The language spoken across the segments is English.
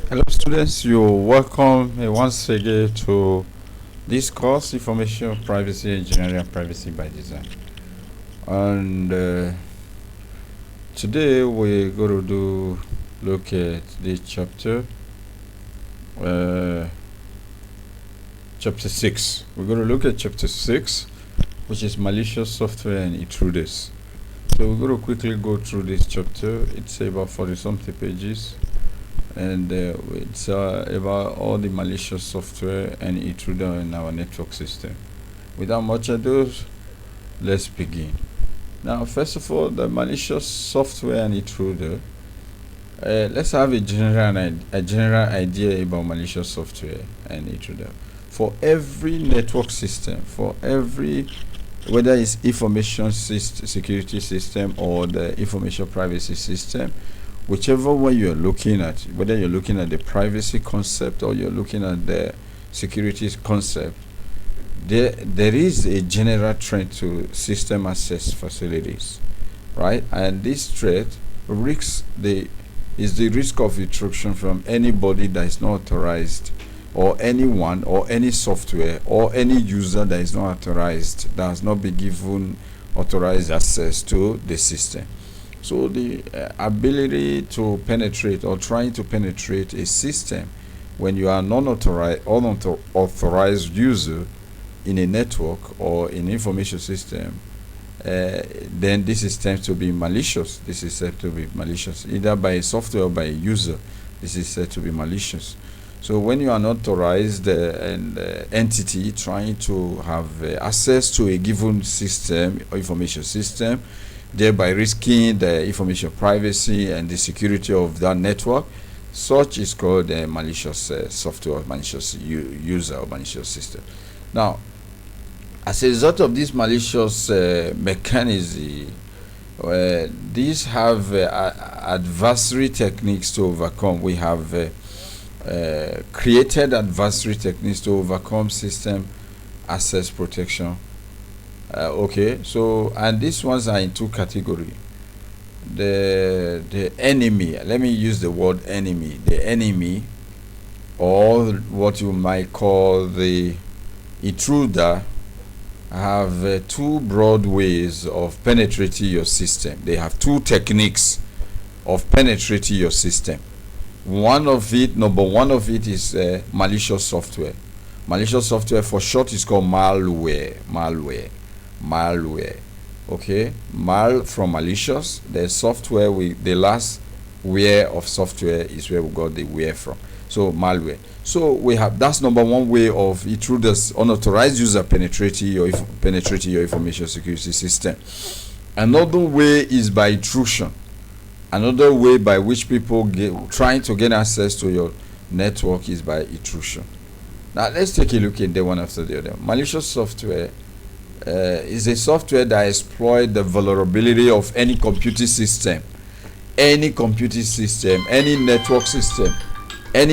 Hello students, you're welcome once again to this course, Information Privacy Engineering and Privacy by Design. And today we're going to look at the chapter 6. We're going to look at chapter 6, which is Malicious Software and Intruders. So we're going to quickly go through this chapter. It's about 40-something pages. And it's about all the malicious software and intruder in our network system. Without much ado, let's begin. Now, first of all, the malicious software and intruder. Let's have a general idea about malicious software and intruder. For every network system, for every, whether it's information security system or the information privacy system, whichever one you're looking at, whether you're looking at the privacy concept or you're looking at the security concept, there is a general threat to system access facilities, right? And this threat is the risk of intrusion from anybody that is not authorized, or anyone or any software or any user that is not authorized, that has not been given authorized access to the system. So the ability to penetrate or trying to penetrate a system when you are unauthorized user in a network or in information system, then this is said to be malicious. This is said to be malicious, either by a software or by a user. This is said to be malicious. So when you are not authorized entity trying to have access to a given system or information system, thereby risking the information privacy and the security of that network, such is called a malicious software, malicious user, or malicious system. Now, as a result of this malicious mechanism, these have adversary techniques to overcome. We have created adversary techniques to overcome system access protection. Okay, so and these ones are in two categories. The enemy, let me use the word enemy. The enemy, or what you might call the intruder, have two broad ways of penetrating your system. They have two techniques of penetrating your system. Number one of it is malicious software. Malicious software, for short, is called malware. Okay, mal from malicious. The software, the last where of software is where we got the where from. So malware. So we have, that's number one way of intruders, unauthorized user penetrating your information security system. Another way is by intrusion. Another way by which people trying to get access to your network is by intrusion. Now let's take a look at the one after the other. Malicious software is a software that exploits the vulnerability of any computing system, any network system. A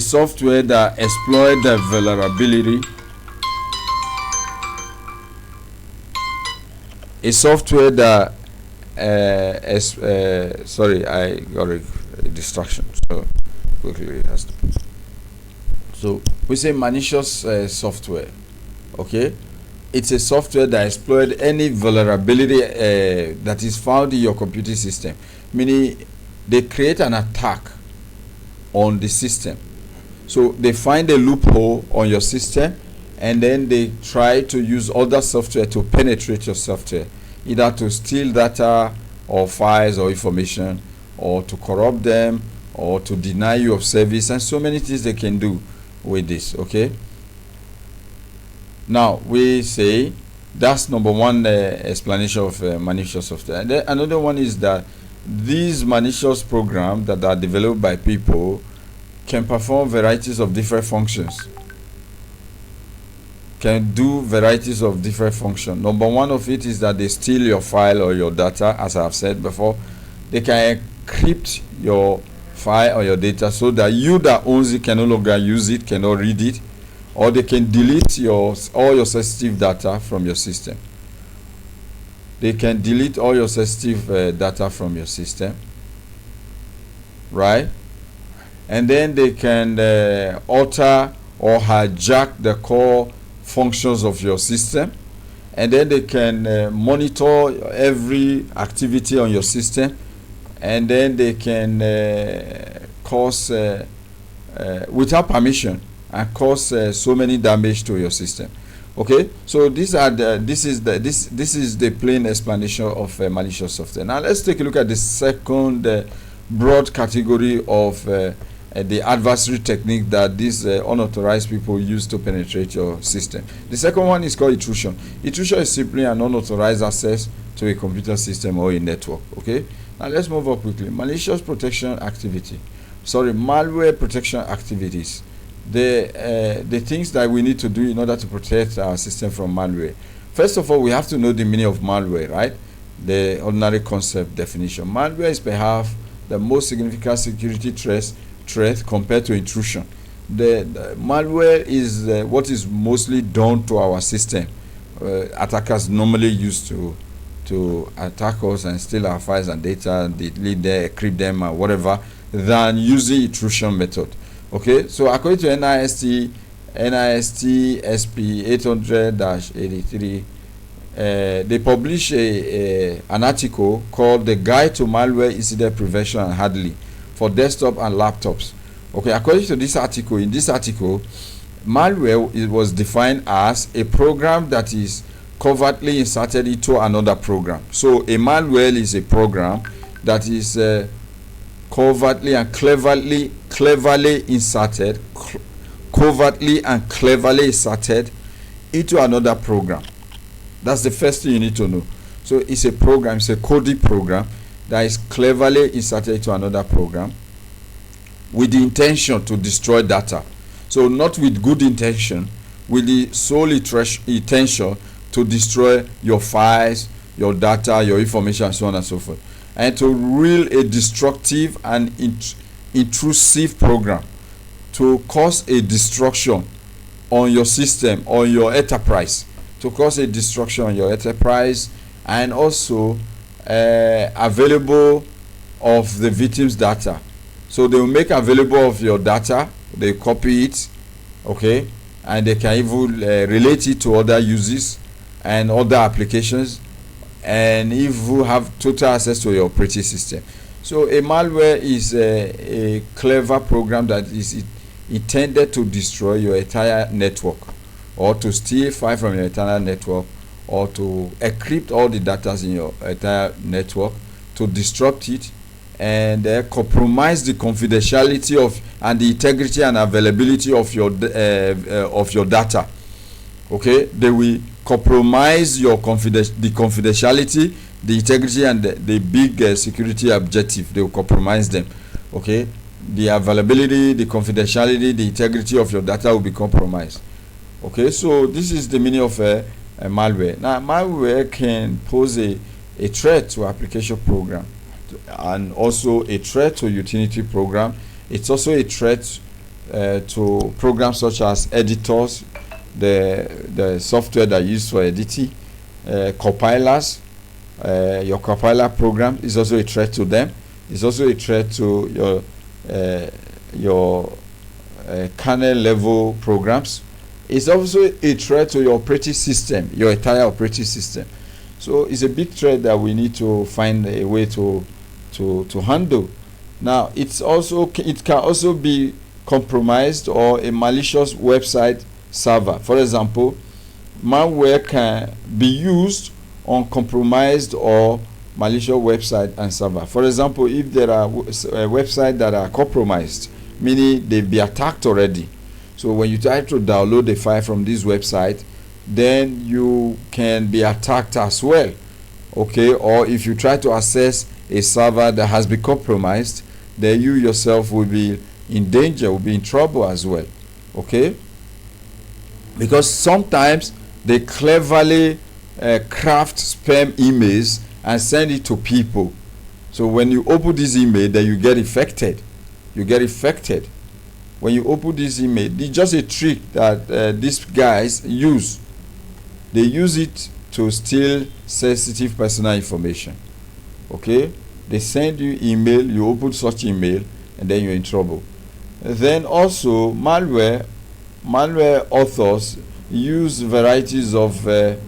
software that exploits the vulnerability. A software that sorry, I got a distraction. So quickly it has to. So we say malicious software. Okay, it's a software that exploits any vulnerability that is found in your computing system, meaning they create an attack on the system. So they find a loophole on your system, and then they try to use other software to penetrate your software, either to steal data or files or information, or to corrupt them, or to deny you of service, and so many things they can do with this. Okay, now we say that's number one explanation of malicious software. And then another one is that these malicious programs that are developed by people can perform varieties of different functions, can do varieties of different functions. Number one of it is that they steal your file or your data. As I have said before, they can encrypt your file or your data so that you that owns it can no longer use it, cannot read it, or they can delete all your sensitive data from your system. They can delete all your sensitive data from your system. right? And then they can alter or hijack the core functions of your system, and then they can monitor every activity on your system, and then they can cause without permission and cause so many damage to your system. Okay, so this is the plain explanation of malicious software. Now let's take a look at the second broad category of the adversary technique that these unauthorized people use to penetrate your system. The second one is called intrusion. Intrusion is simply an unauthorized access to a computer system or a network. Okay, now let's move up quickly. Malicious protection activity. Malware protection activities. The things that we need to do in order to protect our system from malware. First of all, we have to know the meaning of malware, right? The ordinary concept definition. Malware is perhaps the most significant security threat compared to intrusion. The malware is what is mostly done to our system. Attackers normally use to attack us and steal our files and data, delete them, encrypt them, or whatever, than using intrusion method. Okay, so according to NIST SP 800-83, they publish an article called The Guide to Malware Incident Prevention and Handling for Desktop and Laptops. Okay, according to this article, malware, it was defined as a program that is covertly inserted into another program. So a malware is a program that is covertly and cleverly inserted into another program. That's the first thing you need to know. So it's a program, it's a coded program that is cleverly inserted into another program with the intention to destroy data. So not with good intention, with the sole intention to destroy your files, your data, your information, and so on and so forth, and to reel a destructive and intrusive program to cause a destruction on your system, on your enterprise, and also available of the victim's data. So they will make available of your data, they copy it, okay, and they can even relate it to other users and other applications, and if you have total access to your operating system. So a malware is a clever program that is intended to destroy your entire network, or to steal file from your entire network, or to encrypt all the data in your entire network, to disrupt it, and compromise the confidentiality of and the integrity and availability of your data. Okay, they will compromise your confidentiality, the integrity, and the big security objective. They will compromise them. Okay, the availability, the confidentiality, the integrity of your data will be compromised. Okay, so this is the meaning of a malware. Now, malware can pose a threat to application program, and also a threat to utility program. It's also a threat to programs such as editors, the software that you use for editing, compilers. Your compiler program is also a threat to them. It's also a threat to your kernel level programs. It's also a threat to your operating system, your entire operating system. So it's a big threat that we need to find a way to handle. Now, it can also be compromised, or a malicious website server. For example, malware can be used on compromised or malicious website and server. For example, if there are websites that are compromised, meaning they've been attacked already, so when you try to download a file from this website, then you can be attacked as well. Okay, or if you try to access a server that has been compromised, then you yourself will be in danger, will be in trouble as well. Okay, because sometimes they cleverly craft spam emails and send it to people. So when you open this email, then you get infected. When you open this email, it's just a trick that these guys use. They use it to steal sensitive personal information. Okay, they send you email, you open such email, and then you're in trouble. Then also malware authors use varieties of they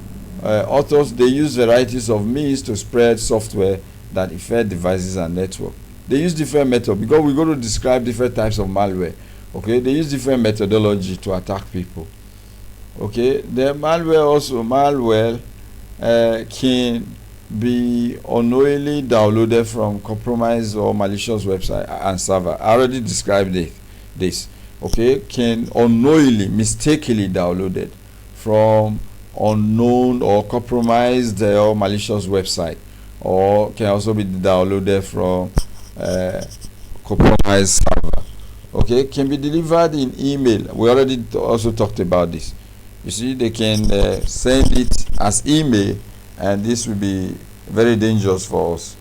use varieties of means to spread software that affect devices and network. They use different methods because we're going to describe different types of malware. Okay, they use different methodology to attack people. Okay, the malware can be unknowingly downloaded from compromised or malicious website and server. I already described this. Okay, can unknowingly, mistakenly downloaded from unknown or compromised or malicious website, or can also be downloaded from compromised server. Okay, can be delivered in email. We already also talked about this. You see, they can send it as email, and this will be very dangerous for us.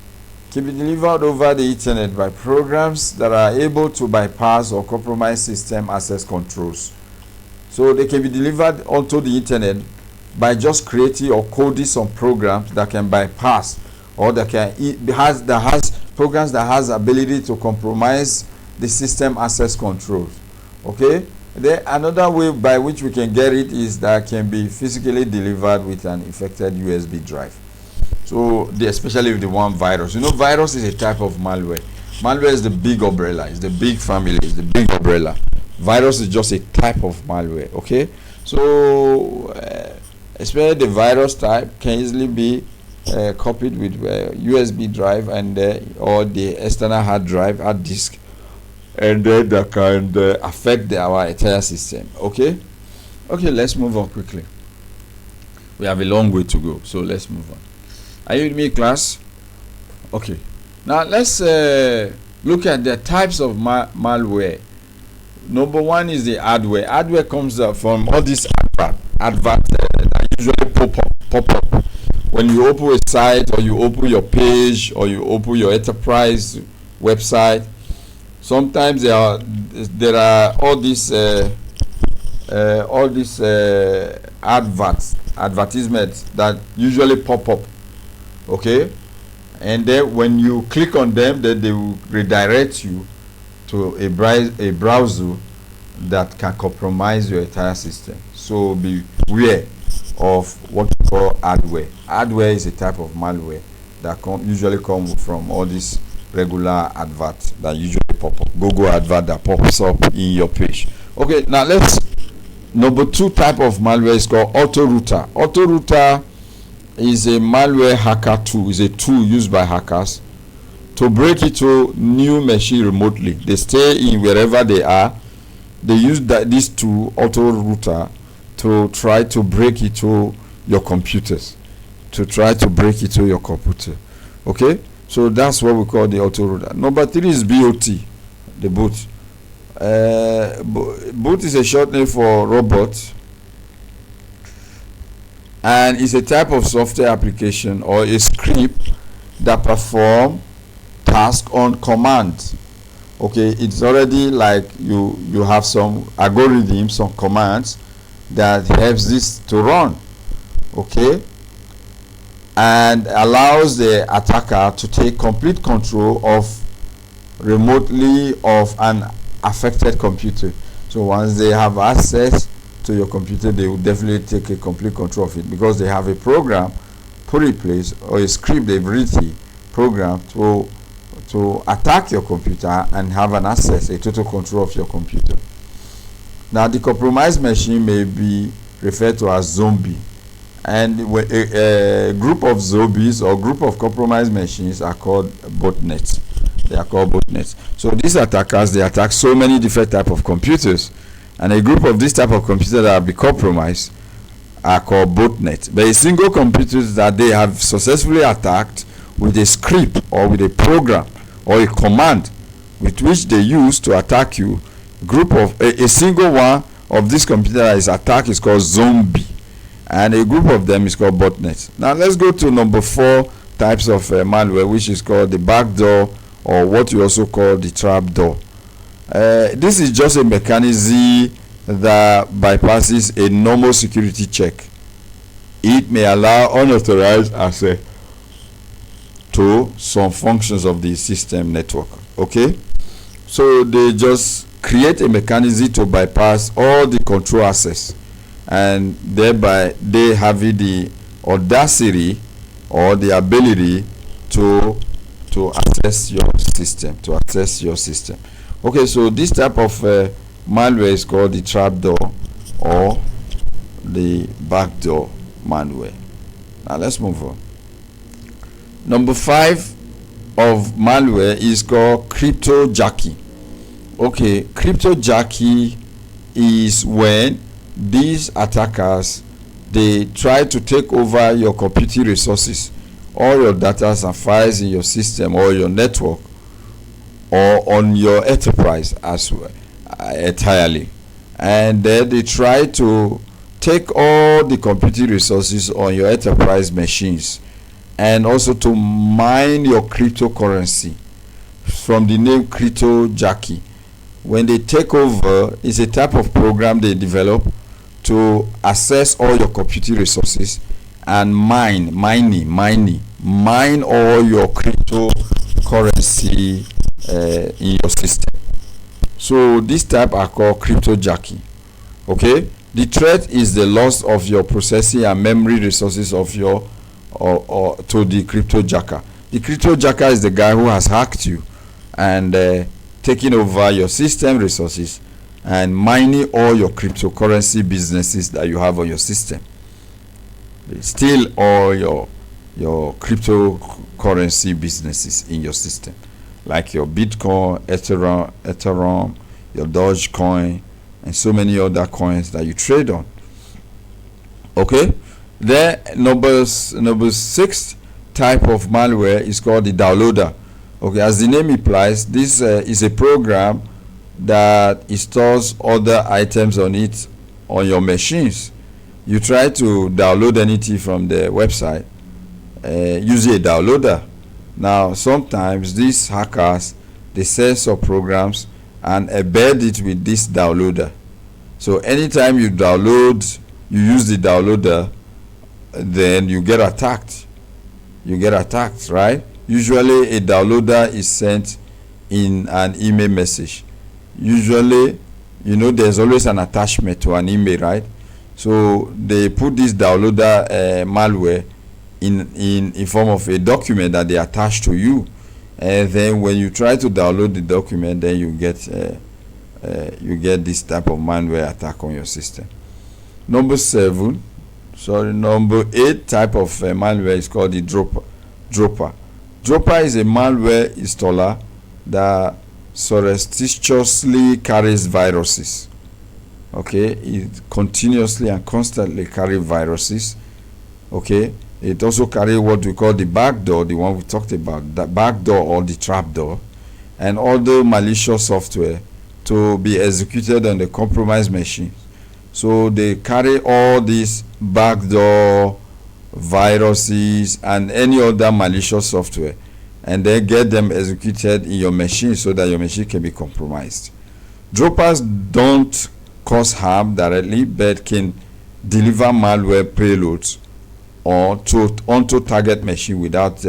Can be delivered over the internet by programs that are able to bypass or compromise system access controls. So they can be delivered onto the internet by just creating or coding some programs that can bypass, or that has programs that has ability to compromise the system access controls. Okay, then another way by which we can get it is that can be physically delivered with an infected USB drive. So especially with the one virus. You know, virus is a type of malware. Malware is the big umbrella, it's the big family, it's the big umbrella. Virus is just a type of malware. Okay, so especially the virus type can easily be copied with USB drive and or the external hard disk, and then that can affect our entire system. Okay, let's move on quickly. We have a long way to go, so let's move on. Are you with me, class? Okay, now let's look at the types of malware. Number one is the adware. Adware comes from all these adverts that usually pop up when you open a site, or you open your page, or you open your enterprise website. Sometimes there are all these advertisements that usually pop up. Okay, and then when you click on them, then they will redirect you to a browser that can compromise your entire system. So beware of what we call adware. Adware is a type of malware that usually come from all these regular adverts that usually pop up. Google advert that pops up in your page. Okay, now number two type of malware is called auto-router. Auto-router is a malware hacker tool. Is a tool used by hackers to break into new machine remotely. They stay in wherever they are. They use this tool, auto-router, to try to break into your computers. Okay, so that's what we call the auto-router. Number three is BOT, the boot. Boot is a short name for robot, and it's a type of software application or a script that perform task on command. Okay, it's already like you have some algorithms, some commands that helps this to run. Okay, and allows the attacker to take complete control remotely of an affected computer. So once they have access to your computer, they will definitely take a complete control of it, because they have a program put in place, or a script they've written, program to attack your computer and have a total control of your computer. Now the compromised machine may be referred to as zombie, and a group of zombies or group of compromised machines are called botnets. They are called botnets. So these attackers, they attack so many different type of computers, and a group of this type of computers that have been compromised are called botnets. But a single computer that they have successfully attacked with a script or with a program or a command with which they use to attack you, a single one of this computer that is attacked is called zombie, and a group of them is called botnets. Now let's go to number 4 types of malware, which is called the backdoor, or what you also call the trapdoor. This is just a mechanism that bypasses a normal security check. It may allow unauthorized access to some functions of the system network. Okay, So they just create a mechanism to bypass all the control access, and thereby they have the audacity or the ability to access your system. Okay, so this type of malware is called the trapdoor or the backdoor malware. Now let's move on. Number 5 of malware is called cryptojacking. Okay, cryptojacking is when these attackers, they try to take over your computing resources, all your data and files in your system or your network or on your enterprise as well, entirely, and then they try to take all the computing resources on your enterprise machines, and also to mine your cryptocurrency from the name cryptojacking. When they take over, it's a type of program they develop to access all your computing resources and mine all your cryptocurrency in your system. So this type are called cryptojacking. Okay, the threat is the loss of your processing and memory resources of your or to the cryptojacker. The cryptojacker is the guy who has hacked you and taking over your system resources and mining all your cryptocurrency businesses that you have on your system. They steal all your cryptocurrency businesses in your system, like your Bitcoin, Ethereum, your Dogecoin, and so many other coins that you trade on. Okay, then number 6 type of malware is called the downloader. Okay, as the name implies, this is a program that stores other items on it on your machines. You try to download anything from the website using a downloader. Now sometimes these hackers, they sell some programs and embed it with this downloader. So anytime you use the downloader, then you get attacked, right? Usually a downloader is sent in an email message. Usually, there's always an attachment to an email, right? So they put this downloader malware in form of a document that they attach to you, and then when you try to download the document, then you get this type of malware attack on your system. Number 8 type of malware is called the dropper. Dropper is a malware installer that surreptitiously carries viruses. Okay, it continuously and constantly carries viruses. Okay, it also carries what we call the backdoor, the one we talked about, the backdoor or the trapdoor, and other malicious software to be executed on the compromised machine. So they carry all these backdoor, viruses, and any other malicious software, and then get them executed in your machine so that your machine can be compromised. Droppers don't cause harm directly, but can deliver malware payloads onto target machine without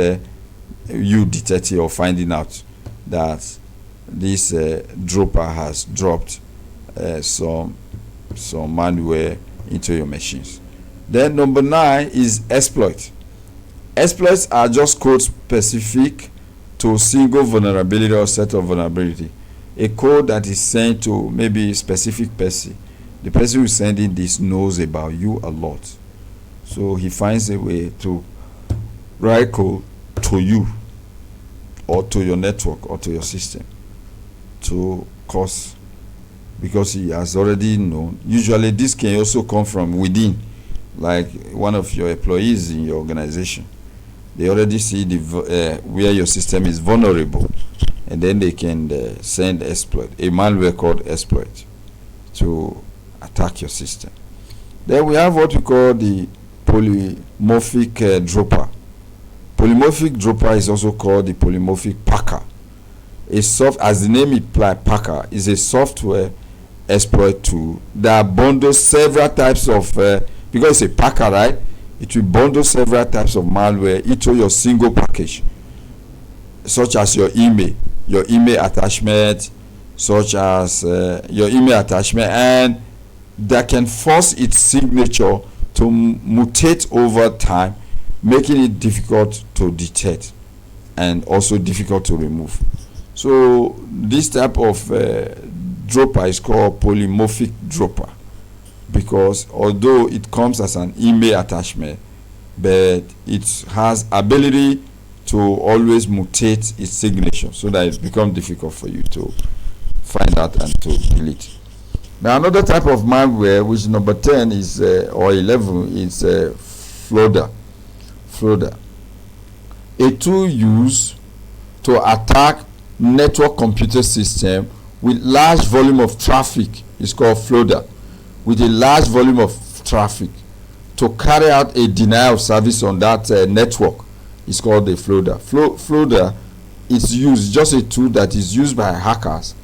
you detecting or finding out that this dropper has dropped some malware into your machines. Then number 9 is exploit. Exploits are just code specific to single vulnerability or set of vulnerability. A code that is sent to maybe a specific person. The person who is sending this knows about you a lot, so he finds a way to write code to you or to your network or to your system to cause, because he has already known. Usually this can also come from within, like one of your employees in your organization. They already see where your system is vulnerable, and then they can send exploit, a malware called exploit, to attack your system. Then we have what we call the polymorphic dropper. Polymorphic dropper is also called the polymorphic packer. As the name implies, packer is a software exploit tool that bundles several types of because it's a packer, right? It will bundle several types of malware into your single package, such as your email attachment, such as your email attachment, and that can force its signature to mutate over time, making it difficult to detect and also difficult to remove. So this type of dropper is called polymorphic dropper, because although it comes as an email attachment, but it has ability to always mutate its signature so that it becomes difficult for you to find out and to delete. Now another type of malware, which number 10 is or 11, is floater. A tool used to attack network computer system with large volume of traffic is called floater. With a large volume of traffic, to carry out a denial of service on that network is called a floater. Floater is used, just a tool that is used by hackers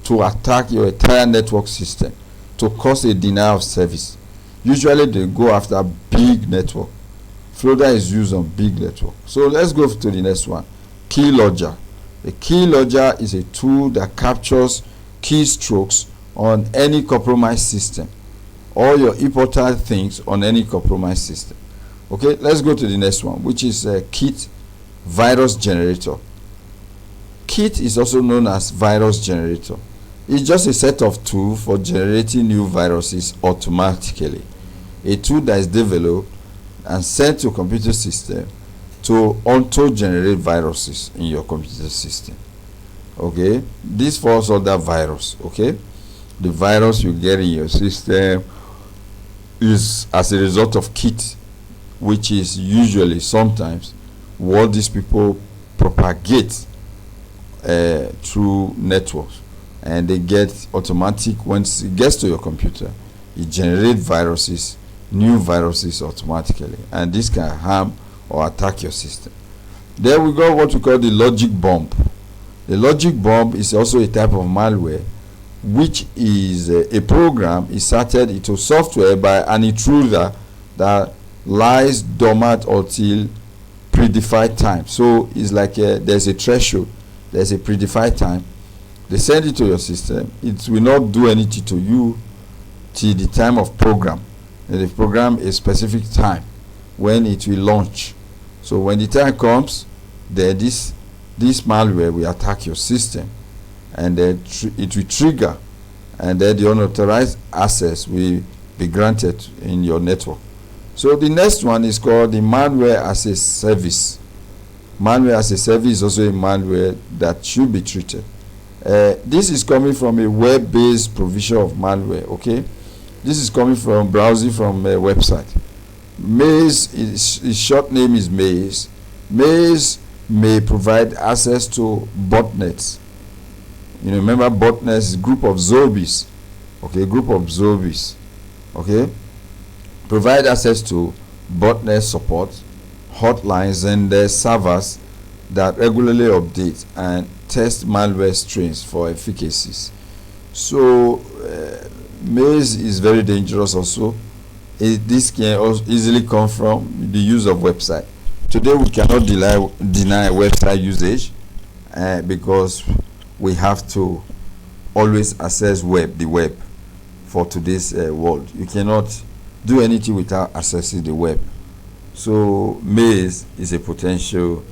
to attack your entire network system to cause a denial of service. Usually they go after big network. Floater is used on big network. So let's go to the next one. Keylogger. A keylogger is a tool that captures keystrokes on any compromised system, all your important things on any compromised system. Okay, let's go to the next one, which is Kit virus generator. Kit is also known as virus generator. It's just a set of tools for generating new viruses automatically. A tool that is developed and sent to a computer system to auto-generate viruses in your computer system. Okay, this falls under virus. Okay, the virus you get in your system is as a result of Kit, which is usually sometimes what these people propagate through networks, and they get automatic. Once it gets to your computer, it generates viruses, new viruses automatically, and this can harm or attack your system. Then we got what we call the logic bomb. The logic bomb is also a type of malware, which is a program inserted into software by an intruder that lies dormant until predefined time. So it's like there's a threshold, there's a predefined time. They send it to your system. It will not do anything to you till the time of program. And the program a specific time when it will launch. So when the time comes, then this malware will attack your system, and then it will trigger, and then the unauthorized access will be granted in your network. So the next one is called the malware as a service. Malware as a service is also a malware that should be treated. This is coming from a web-based provision of malware. Okay, this is coming from browsing from a website. Maze, its short name is Maze. Maze may provide access to botnets. You know, remember botnets is a group of zombies. Okay, group of zombies. Okay, provide access to botnet support, hotlines, and servers that regularly update and test malware strains for efficacies. So Maze is very dangerous also. This can also easily come from the use of website. Today we cannot deny website usage because we have to always access the web for today's world. You cannot do anything without accessing the web. So Maze is a potential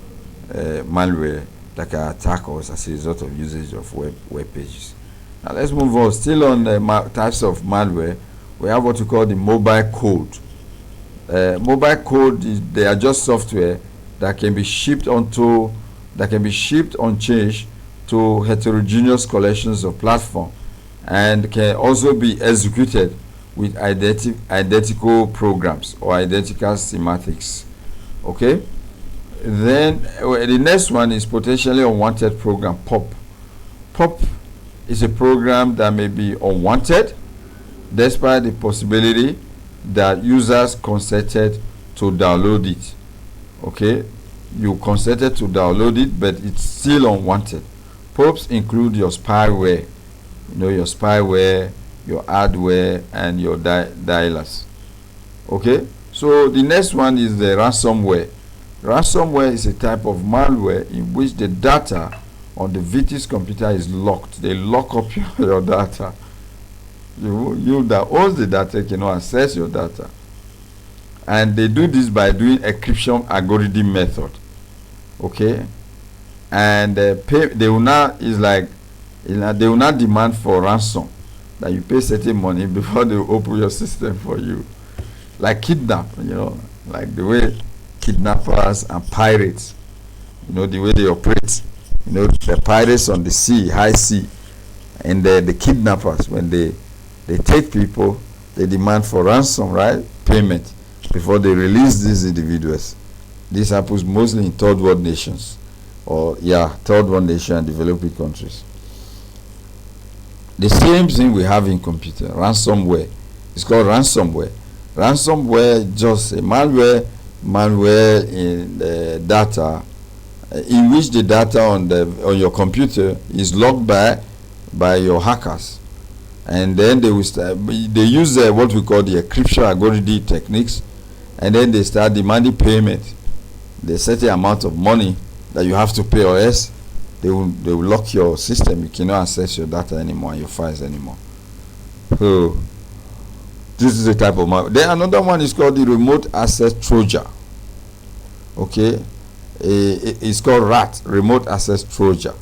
malware that can attack us as a result of usage of web pages. Now let's move on. Still on the types of malware, we have what we call the mobile code. Mobile code they are just software that can be shipped on change to heterogeneous collections of platform, and can also be executed with identical programs or identical semantics. Okay, then the next one is potentially unwanted program. Pop is a program that may be unwanted despite the possibility that users consented to download it. Okay, you consented to download it, but it's still unwanted. Pops include your spyware, your spyware, your hardware, and your dialers. Okay, so the next one is the ransomware. Ransomware is a type of malware in which the data on the victim's computer is locked. They lock up your data. You that owns the data cannot access your data. And they do this by doing encryption algorithm method. Okay? And they will not they will not demand for ransom, that you pay certain money before they open your system for you. Like kidnap, like the way kidnappers and pirates, the way they operate. The pirates on the sea, high sea, and the kidnappers, when they take people, they demand for ransom, right? Payment before they release these individuals. This happens mostly in third world nations, third world nation and developing countries. The same thing we have in computer, ransomware. It's called ransomware. Ransomware is just a malware in the data, in which the data on your computer is logged by your hackers, and then they use what we call the encryption algorithm techniques, and then they start demanding payment. There's a certain amount of money that you have to pay, or else they will lock your system. You cannot access your data anymore, your files anymore. So this is a type of malware. Then another one is called the remote access Trojan. Okay, it's called RAT, remote access Trojan.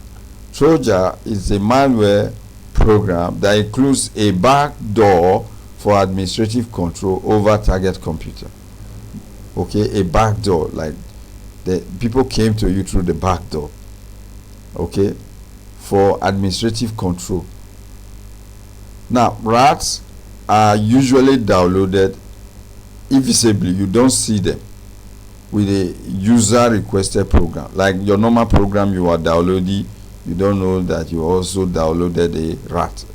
Trojan is a malware program that includes a backdoor for administrative control over target computer. Okay, a backdoor, like the people came to you through the backdoor. Okay, for administrative control. Now, RATs are usually downloaded invisibly. You don't see them with a user requested program. Like your normal program you are downloading, you don't know that you also downloaded a RAT,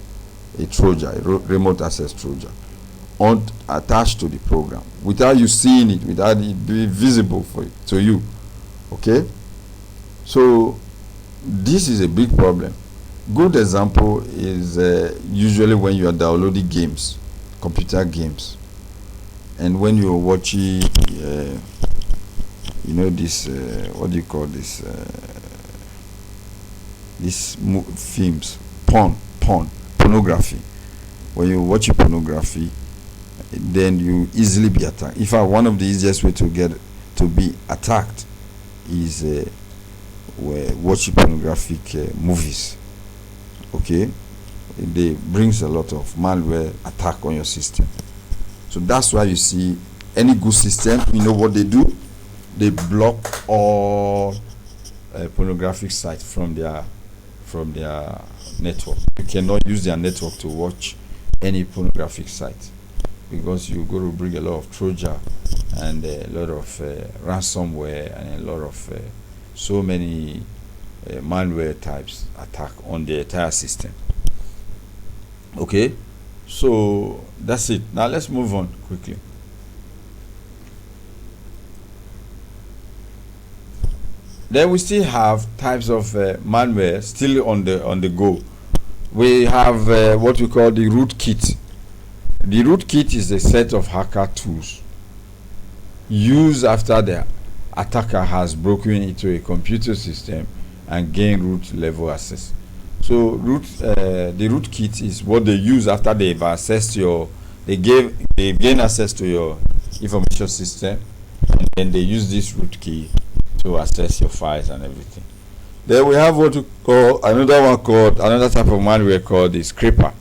a Trojan, a remote access Trojan, attached to the program, without you seeing it, without it being visible to you. Okay, so this is a big problem. Good example is usually when you are downloading games, computer games, and when you are watching this what do you call this these films, pornography. When you watch pornography, then you easily be attacked. In fact, one of the easiest way to be attacked is watching pornographic movies. Okay, they brings a lot of malware attack on your system. So that's why you see any good system, what they do, they block all pornographic sites from their network. You cannot use their network to watch any pornographic site, because you're going to bring a lot of Trojan and a lot of ransomware and a lot of so many malware types attack on the entire system. Okay, so that's it. Now let's move on quickly. Then we still have types of malware still on the go. We have what we call the rootkit. The rootkit is a set of hacker tools used after the attacker has broken into a computer system and gained root level access. So the rootkit is what they use after they've accessed they gain access to your information system, and then they use this rootkey to access your files and everything. Then we have what we call another type of malware called the scraper.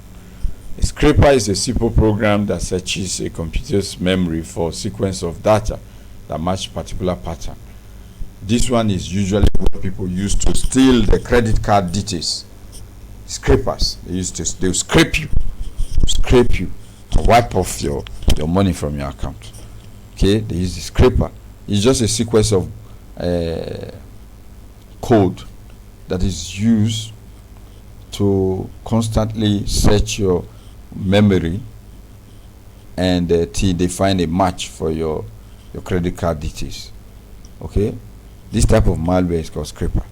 A scraper is a simple program that searches a computer's memory for a sequence of data that match particular pattern. This one is usually what people use to steal the credit card details. Scrapers, they'll scrape you and wipe off your money from your account. Okay, they use the scraper. It's just a sequence of code that is used to constantly search your memory and till they find a match for your credit card details. Okay, this type of malware is called scraper.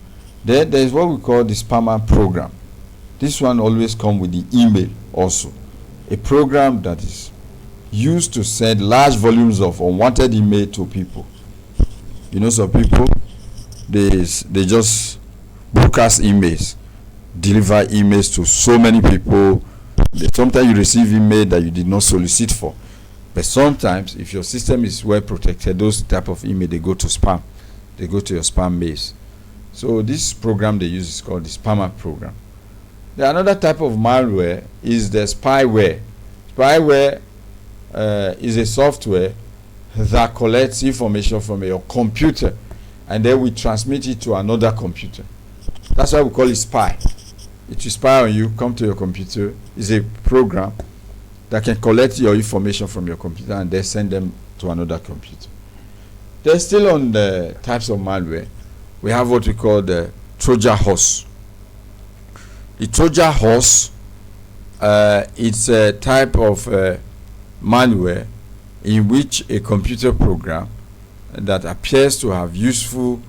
Then there is what we call the spammer program. This one always comes with the email also, a program that is used to send large volumes of unwanted email to people. Some people they just broadcast emails, deliver emails to so many people. Sometimes you receive email that you did not solicit for, but sometimes if your system is well protected, those type of email, they go to spam, they go to your spam mails. So this program they use is called the spammer program. The another type of malware is the spyware. Spyware is a software that collects information from your computer and then we transmit it to another computer. That's why we call it spy. It will spy on you, come to your computer. It's a program that can collect your information from your computer and then send them to another computer. They're still on the types of malware. We have what we call the Trojan horse. The Trojan horse, it's a type of malware in which a computer program that appears to have useful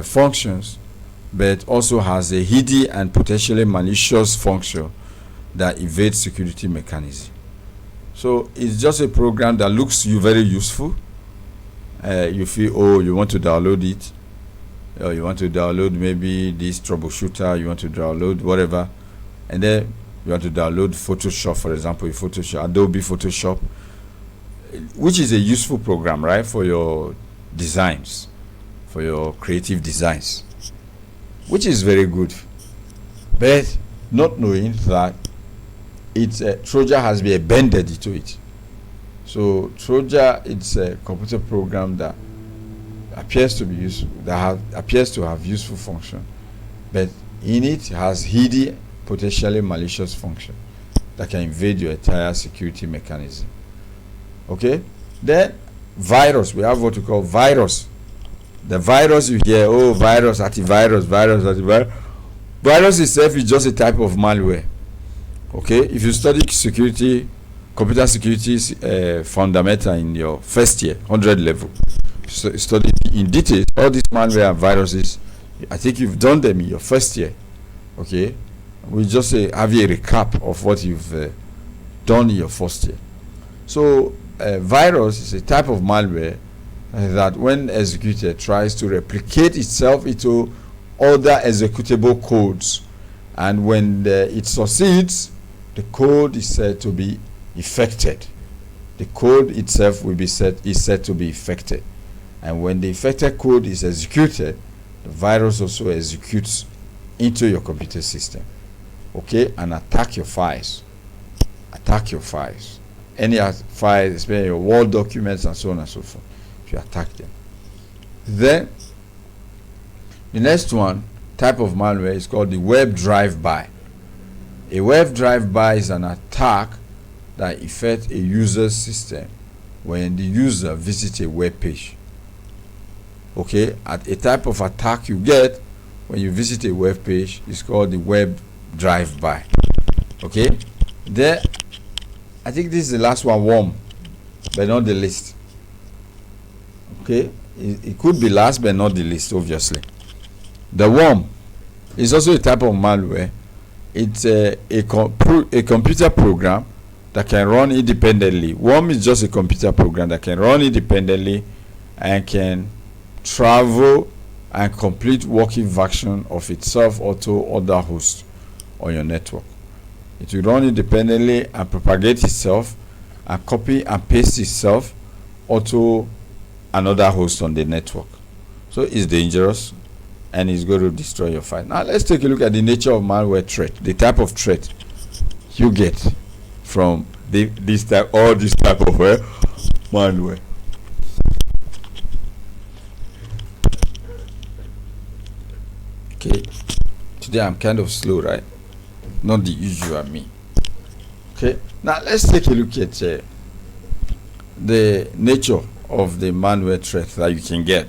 functions but also has a hidden and potentially malicious function that evades security mechanism. So it's just a program that looks very useful. You feel, oh, you want to download it, or you want to download maybe this troubleshooter, you want to download whatever, and then you want to download Photoshop, for example, Adobe Photoshop, which is a useful program, right, for your designs, for your creative designs, which is very good. But not knowing that it's Trojan has been embedded into it. So Trojan, it's a computer program that appears to be useful, appears to have useful function, but in it has hidden potentially malicious function that can invade your entire security mechanism. Okay, then virus. We have what we call virus. The virus you hear, oh, virus, antivirus, virus, antivirus. Virus itself is just a type of malware. Okay, if you study security, computer security fundamental in your first year, 100 level, study in detail all these malware and viruses. I think you've done them in your first year. Okay, we just have a recap of what you've done in your first year. So virus is a type of malware that when executed tries to replicate itself into other executable codes, and when it succeeds, the code is said to be infected. The code itself is said to be infected, and when the infected code is executed, the virus also executes into your computer system, okay, and attack your files. Any files, especially your Word documents and so on and so forth. If you attack them, then the next one type of malware is called the web drive-by. A web drive-by is an attack that affects a user's system when the user visits a web page. Okay, a type of attack you get when you visit a web page is called the web drive-by. Okay, there, I think this is the last one, worm, but not the least. Okay, it could be last but not the least, obviously. The worm is also a type of malware. It's a computer program that can run independently. Worm is just a computer program that can run independently and can travel and complete working version of itself or to other hosts on your network. It will run independently and propagate itself and copy and paste itself onto another host on the network. So it's dangerous and it's going to destroy your file. Now let's take a look at the nature of malware threat, the type of threat you get from this type of malware. Okay, today I'm kind of slow, right? Not the usual me. Okay, now let's take a look at the nature of the malware threat that you can get.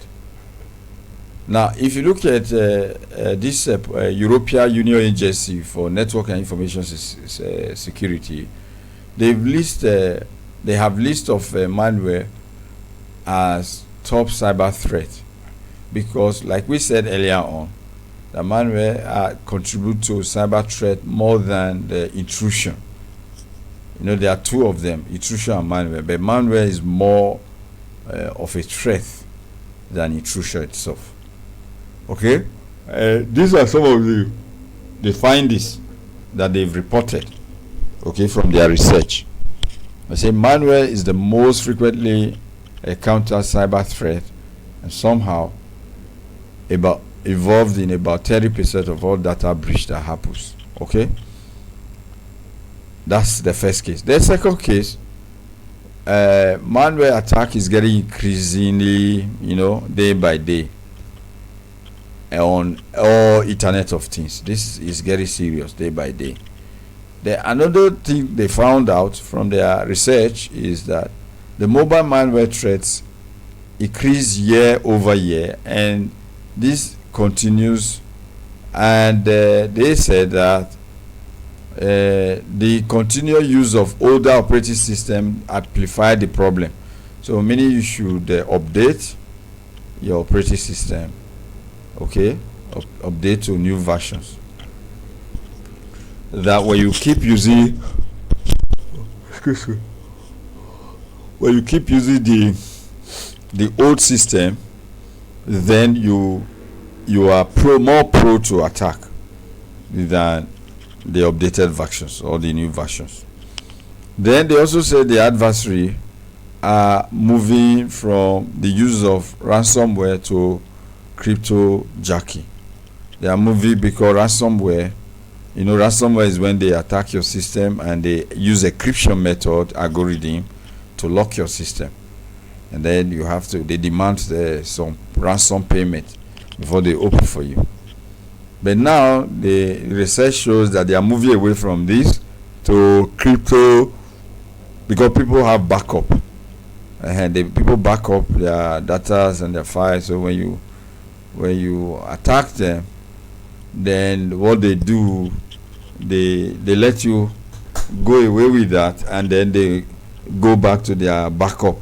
Now, if you look at this European Union Agency for Network and Information Security, they have list of malware as top cyber threat, because, like we said earlier on, the malware contribute to cyber threat more than the intrusion. You know, there are two of them, intrusion and malware, but malware is more of a threat than intrusion itself. Okay, These are some of the findings that they've reported, okay, from their research. I say malware is the most frequently encountered cyber threat, and somehow involved in about 30% of all data breach that happens. Okay, that's the first case. The second case, malware attack is getting increasingly, day by day on all Internet of Things. This is getting serious day by day. Another thing they found out from their research is that the mobile malware threats increase year over year, and this continues. And they said that the continual use of older operating system amplify the problem. So meaning you should update your operating system, okay, update to new versions. That when you keep using when you keep using the old system, then you are more prone to attack than the updated versions or the new versions. Then they also said the adversary are moving from the use of ransomware to cryptojacking. They are moving because ransomware is when they attack your system and they use a encryption method algorithm to lock your system, and then they demand some ransom payment before they open for you. But now the research shows that they are moving away from this to crypto, because people have backup. People back up their data and their files. So when you attack them, then what they do, they let you go away with that, and then they go back to their backup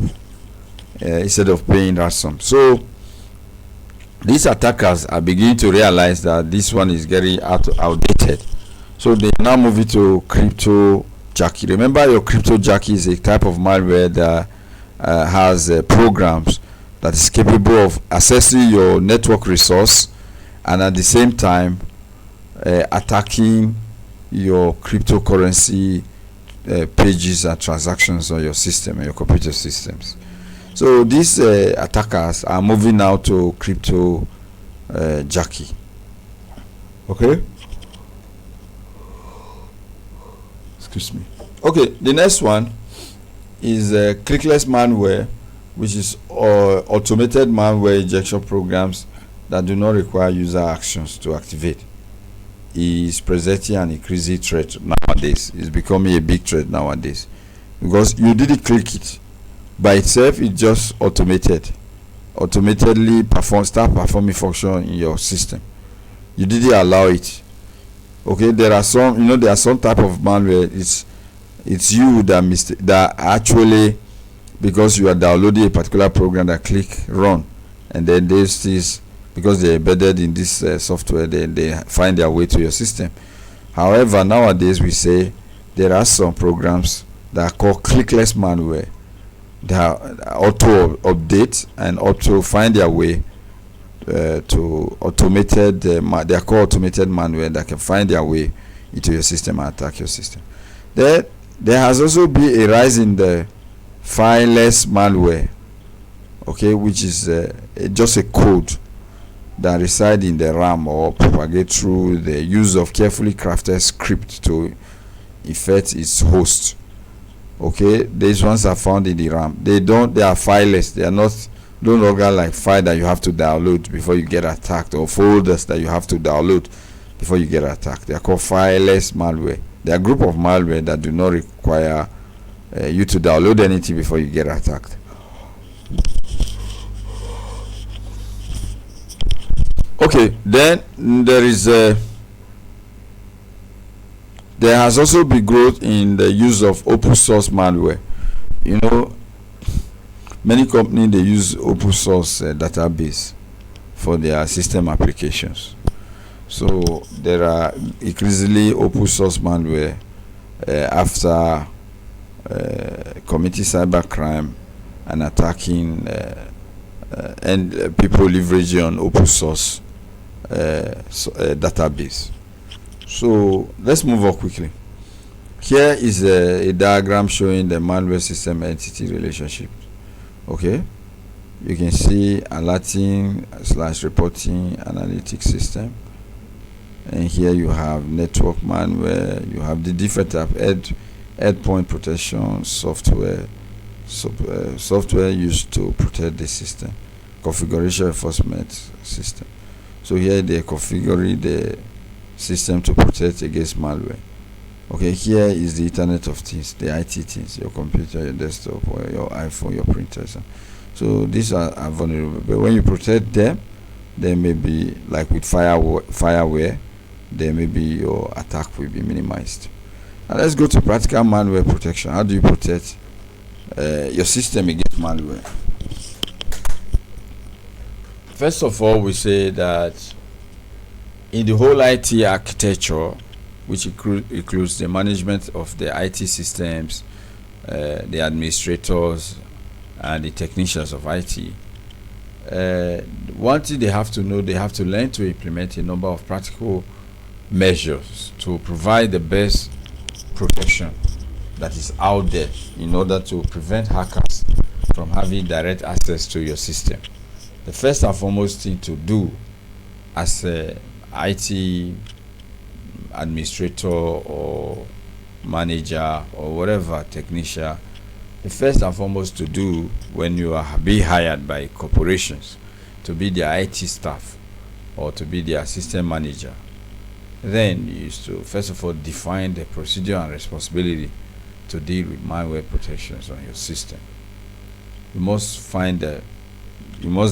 instead of paying ransom. So these attackers are beginning to realize that this one is getting outdated. So they now move it to cryptojacking. Remember, your cryptojacking is a type of malware that has programs that is capable of accessing your network resource and at the same time attacking your cryptocurrency pages and transactions on your system, your computer systems. So these attackers are moving now to cryptojacking. Okay. Excuse me. Okay, the next one is Clickless Malware, which is automated malware injection programs that do not require user actions to activate. Is presenting an increasing threat nowadays. It's becoming a big threat nowadays because you didn't click it by itself. It just automatically start performing function in your system. You didn't allow it. Okay, there are some type of malware. It's you that actually, because you are downloading a particular program, that click run, and then there's this, because they're embedded in this software, they find their way to your system. However, nowadays we say there are some programs that are called clickless malware that auto update and auto find their way to automated. They are called automated malware that can find their way into your system and attack your system. There has also been a rise in the fileless malware, okay, which is just a code that reside in the RAM or propagate through the use of carefully crafted script to infect its host. Okay, these ones are found in the RAM. They are fileless. They are no longer like file that you have to download before you get attacked, or folders that you have to download before you get attacked. They are called fileless malware. They are a group of malware that do not require you to download anything before you get attacked. Okay, then there has also been growth in the use of open source malware. Many companies, they use open source database for their system applications. So there are increasingly open source malware after committing cybercrime and attacking and people leveraging on open source database. So let's move on quickly. Here is a diagram showing the malware system entity relationship. Okay, you can see alerting / reporting analytics system, and here you have network malware, you have the different type endpoint protection software, software used to protect the system, configuration enforcement system. So here they configure the system to protect against malware. Okay, here is the Internet of Things, the IT things, your computer, your desktop, or your iPhone, your printers. So these are vulnerable. But when you protect them, they may be like with fireware, then maybe your attack will be minimized. Now let's go to practical malware protection. How do you protect your system against malware? First of all, we say that in the whole IT architecture, which includes the management of the IT systems, the administrators, and the technicians of IT, one thing they have to know, they have to learn to implement a number of practical measures to provide the best protection that is out there in order to prevent hackers from having direct access to your system. The first and foremost thing to do as a IT administrator or manager or whatever technician, the first and foremost to do when you are being hired by corporations to be their IT staff or to be their system manager, then you used to first of all define the procedure and responsibility to deal with malware protections on your system. You must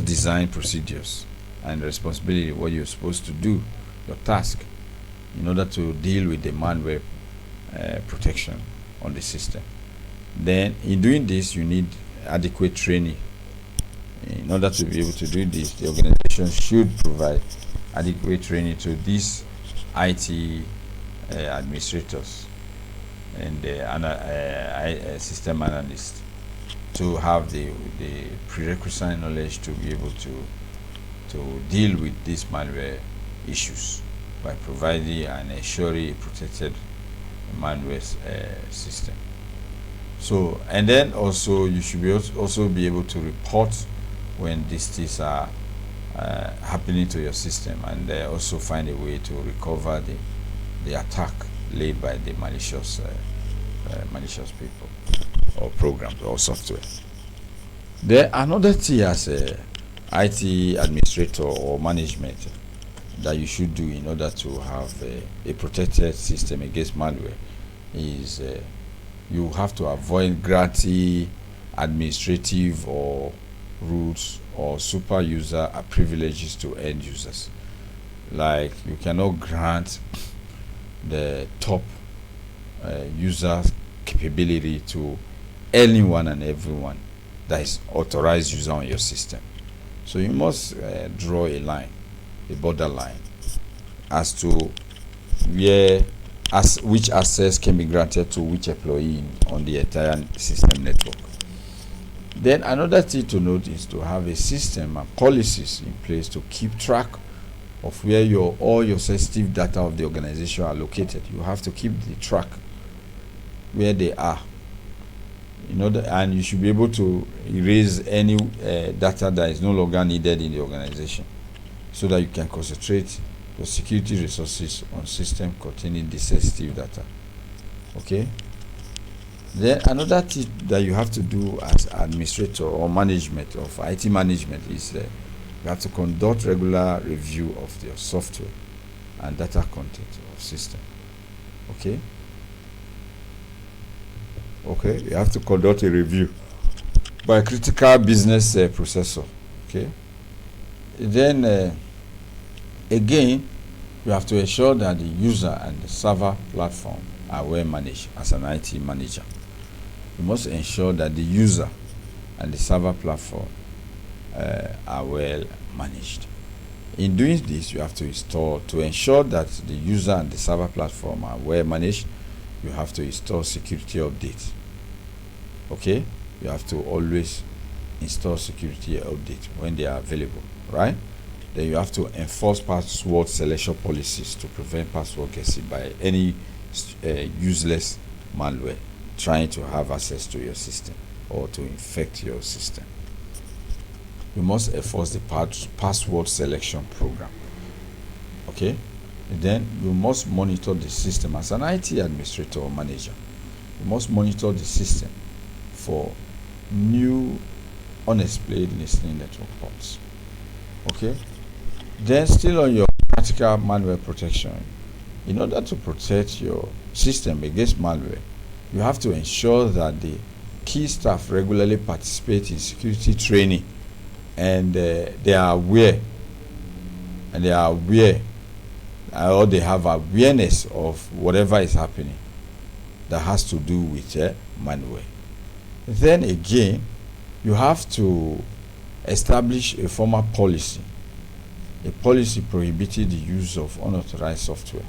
design procedures and responsibility, what you're supposed to do, your task, in order to deal with the malware protection on the system. Then in doing this, you need adequate training. In order to be able to do this, the organization should provide adequate training to these IT administrators and the system analysts to have the prerequisite knowledge to be able to deal with these malware issues by providing and ensuring a protected malware system. So, and then also you should also be able to report when these things are happening to your system, and also find a way to recover the attack laid by the malicious people or programs or software. There another thing as a IT administrator or management that you should do in order to have a protected system against malware is you have to avoid granting administrative or root or super user privileges to end users. Like you cannot grant the top user capability to anyone and everyone that is authorized user on your system. So you must draw a line, a borderline, as to which access can be granted to which employee on the entire system network. Then another thing to note is to have a system and policies in place to keep track of where all your sensitive data of the organization are located. You have to keep the track where they are, and you should be able to erase any data that is no longer needed in the organization, so that you can concentrate your security resources on system containing the sensitive data. Okay. Then another thing that you have to do as administrator or management of IT management is you have to conduct regular review of your software and data content of system. Okay. Okay, you have to conduct a review by a critical business processor. Okay. Then again, you have to ensure that the user and the server platform are well managed. As an IT manager, you must ensure that the user and the server platform are well managed. In doing this, you have to ensure that the user and the server platform are well managed. You have to install security updates. Okay, you have to always install security updates when they are available, right? then you have to enforce password selection policies to prevent password guessing by any useless malware trying to have access to your system or to infect your system. You must enforce the password selection program. Okay? And then you must monitor the system as an IT administrator or manager. You must monitor the system for new unexplained listening network ports. Okay? Then still on your practical malware protection, in order to protect your system against malware, you have to ensure that the key staff regularly participate in security training and they are aware or they have awareness of whatever is happening that has to do with malware. Then again, you have to establish a formal policy, a policy prohibiting the use of unauthorized software.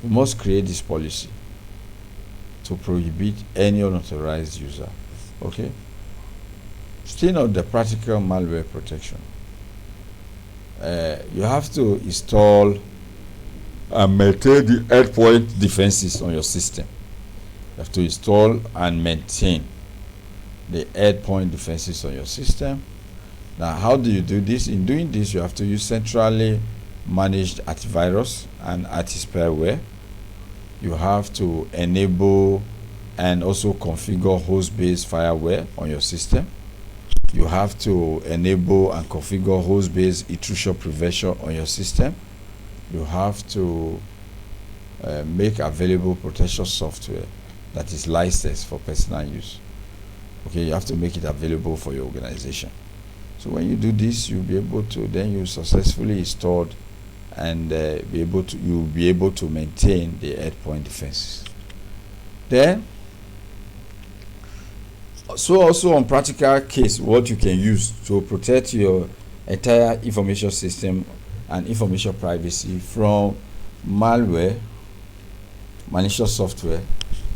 You must create this policy to prohibit any unauthorized user. Okay? Still on the practical malware protection, you have to install and maintain the endpoint defenses on your system. You have to install and maintain the endpoint defenses on your system. Now, how do you do this? In doing this, you have to use centrally managed antivirus and anti-spyware. You have to enable and also configure host-based firewall on your system. You have to enable and configure host-based intrusion prevention on your system. You have to make available protection software that is licensed for personal use. Okay, you have to make it available for your organization. So when you do this, you'll be able to, then you successfully installed and you'll be able to maintain the endpoint defenses. Then, so also on practical case, what you can use to protect your entire information system and information privacy from malware, malicious software,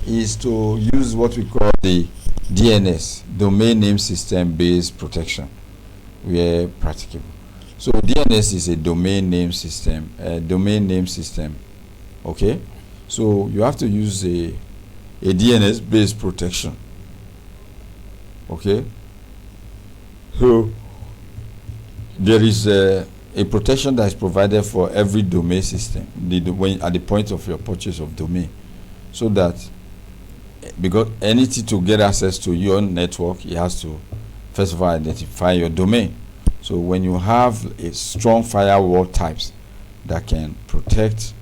is to use what we call the DNS, domain name system based protection, where practicable. So DNS is a domain name system, okay? So you have to use a DNS based protection, okay? So there is a protection that is provided for every domain system at the point of your purchase of domain, so that because anything to get access to your network, it has to first of all identify your domain. So when you have a strong firewall types that can protect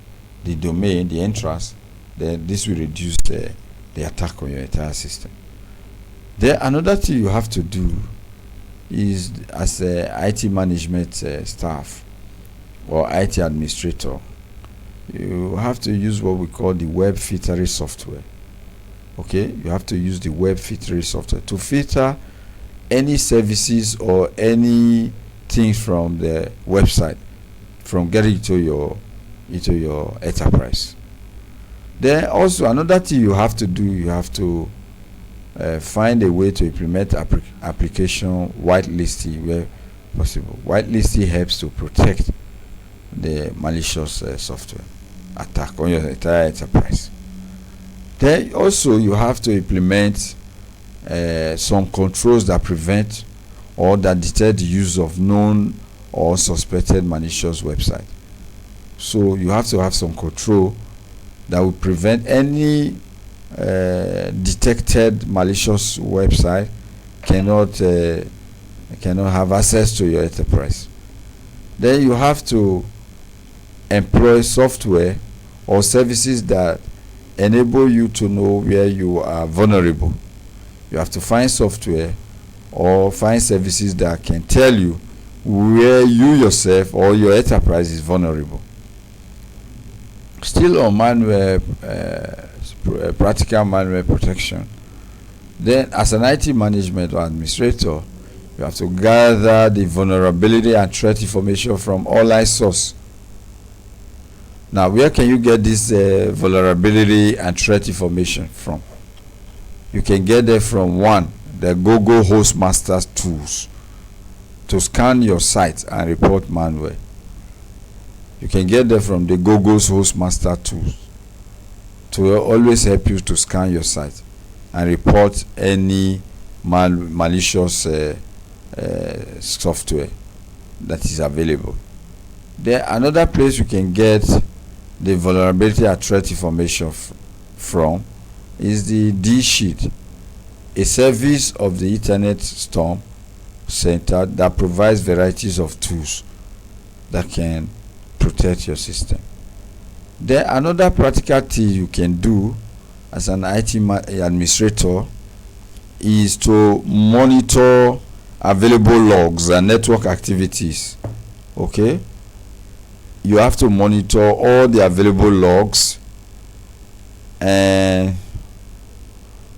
the domain, the entrance, then this will reduce the attack on your entire system. Then another thing you have to do is, as a IT management staff or IT administrator, you have to use what we call the web filtering software. Okay, you have to use the web filtering software to filter any services or any things from the website from getting into your enterprise. Then also another thing you have to do, you have to find a way to implement application whitelisting where possible. Whitelisting helps to protect the malicious software attack on your entire enterprise. Then also you have to implement some controls that prevent or that detect the use of known or suspected malicious website. So you have to have some control that will prevent any detected malicious website cannot have access to your enterprise. Then you have to employ software or services that enable you to know where you are vulnerable. You have to find software or find services that can tell you where you yourself or your enterprise is vulnerable. Still on malware, practical malware protection, then as an IT management or administrator, you have to gather the vulnerability and threat information from online source. Now, where can you get this vulnerability and threat information from? You can get it from the Google Hostmasters tools. to scan your site and report malware. You can get them from the Google's Hostmaster tools to always help you to scan your site and report any malicious software that is available. Then another place you can get the vulnerability and threat information from is the D-Sheet, a service of the Internet Storm Center that provides varieties of tools that can protect your system. Then another practical thing you can do as an IT administrator is to monitor available logs and network activities. Okay, you have to monitor all the available logs and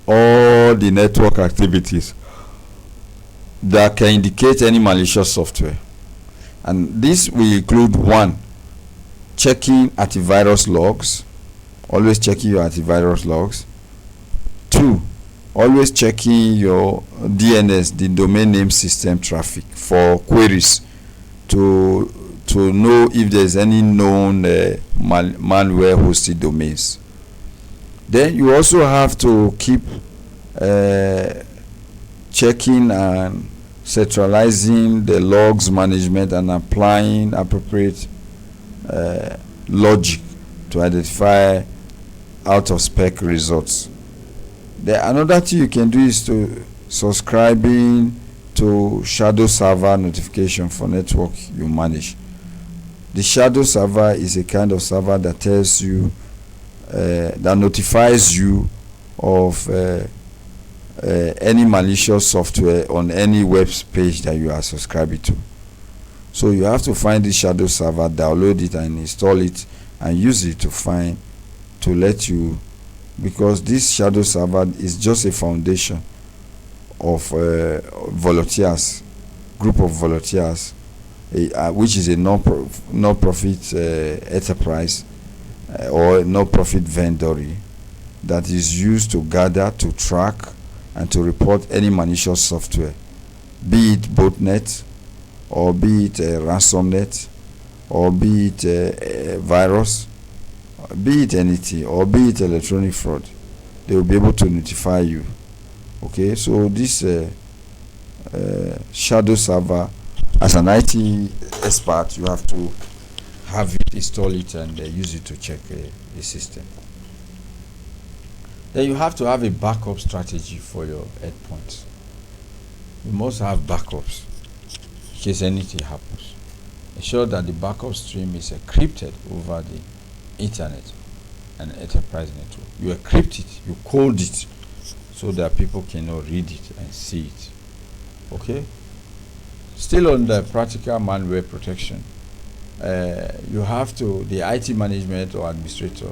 all the network activities that can indicate any malicious software. And this will include: 1, checking antivirus logs, always checking your antivirus logs. 2, always checking your DNS, the domain name system traffic, for queries to know if there's any known malware hosted domains. Then you also have to keep checking and centralizing the logs management and applying appropriate logic to identify out of spec results. Another thing you can do is to subscribing to shadow server notification for network you manage. The shadow server is a kind of server that tells you that notifies you of any malicious software on any web page that you are subscribing to. So you have to find the shadow server, download it and install it and use it to let you, because this shadow server is just a foundation of volunteers, group of volunteers, which is a non-profit enterprise or non-profit vendor that is used to gather, to track, and to report any malicious software, be it botnet, or be it ransomnet, or be it virus, be it anything, or be it electronic fraud. They will be able to notify you. Okay, so this shadow server, as an IT expert, you have to have it, install it, and use it to check the system. Then you have to have a backup strategy for your endpoints. You must have backups in case anything happens. Ensure that the backup stream is encrypted over the internet and enterprise network. You encrypt it, you code it, so that people cannot read it and see it. Okay? Still on the practical malware protection, you have to, the IT management or administrator,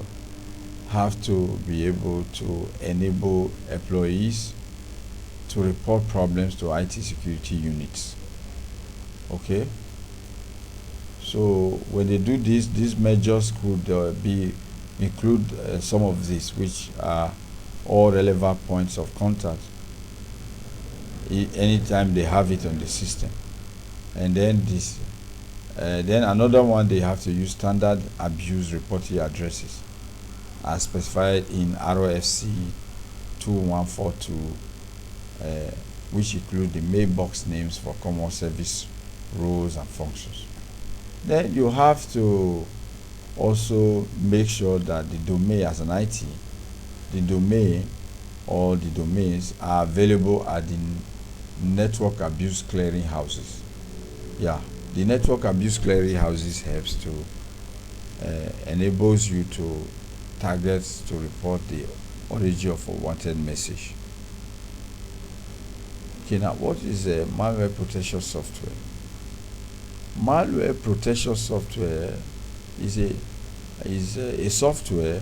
have to be able to enable employees to report problems to IT security units. Okay? So when they do this, these measures could include some of these, which are all relevant points of contact anytime they have it on the system. And then then another one, they have to use standard abuse reporting addresses as specified in ROFC 2142, which include the mailbox names for common service roles and functions. Then you have to also make sure that the domain, as an IT, the domain or the domains are available at the network abuse clearing houses. Yeah, the network abuse clearing houses helps to enables you to target, to report the origin of a wanted message. Okay, now what is a malware protection software? Malware protection software is a software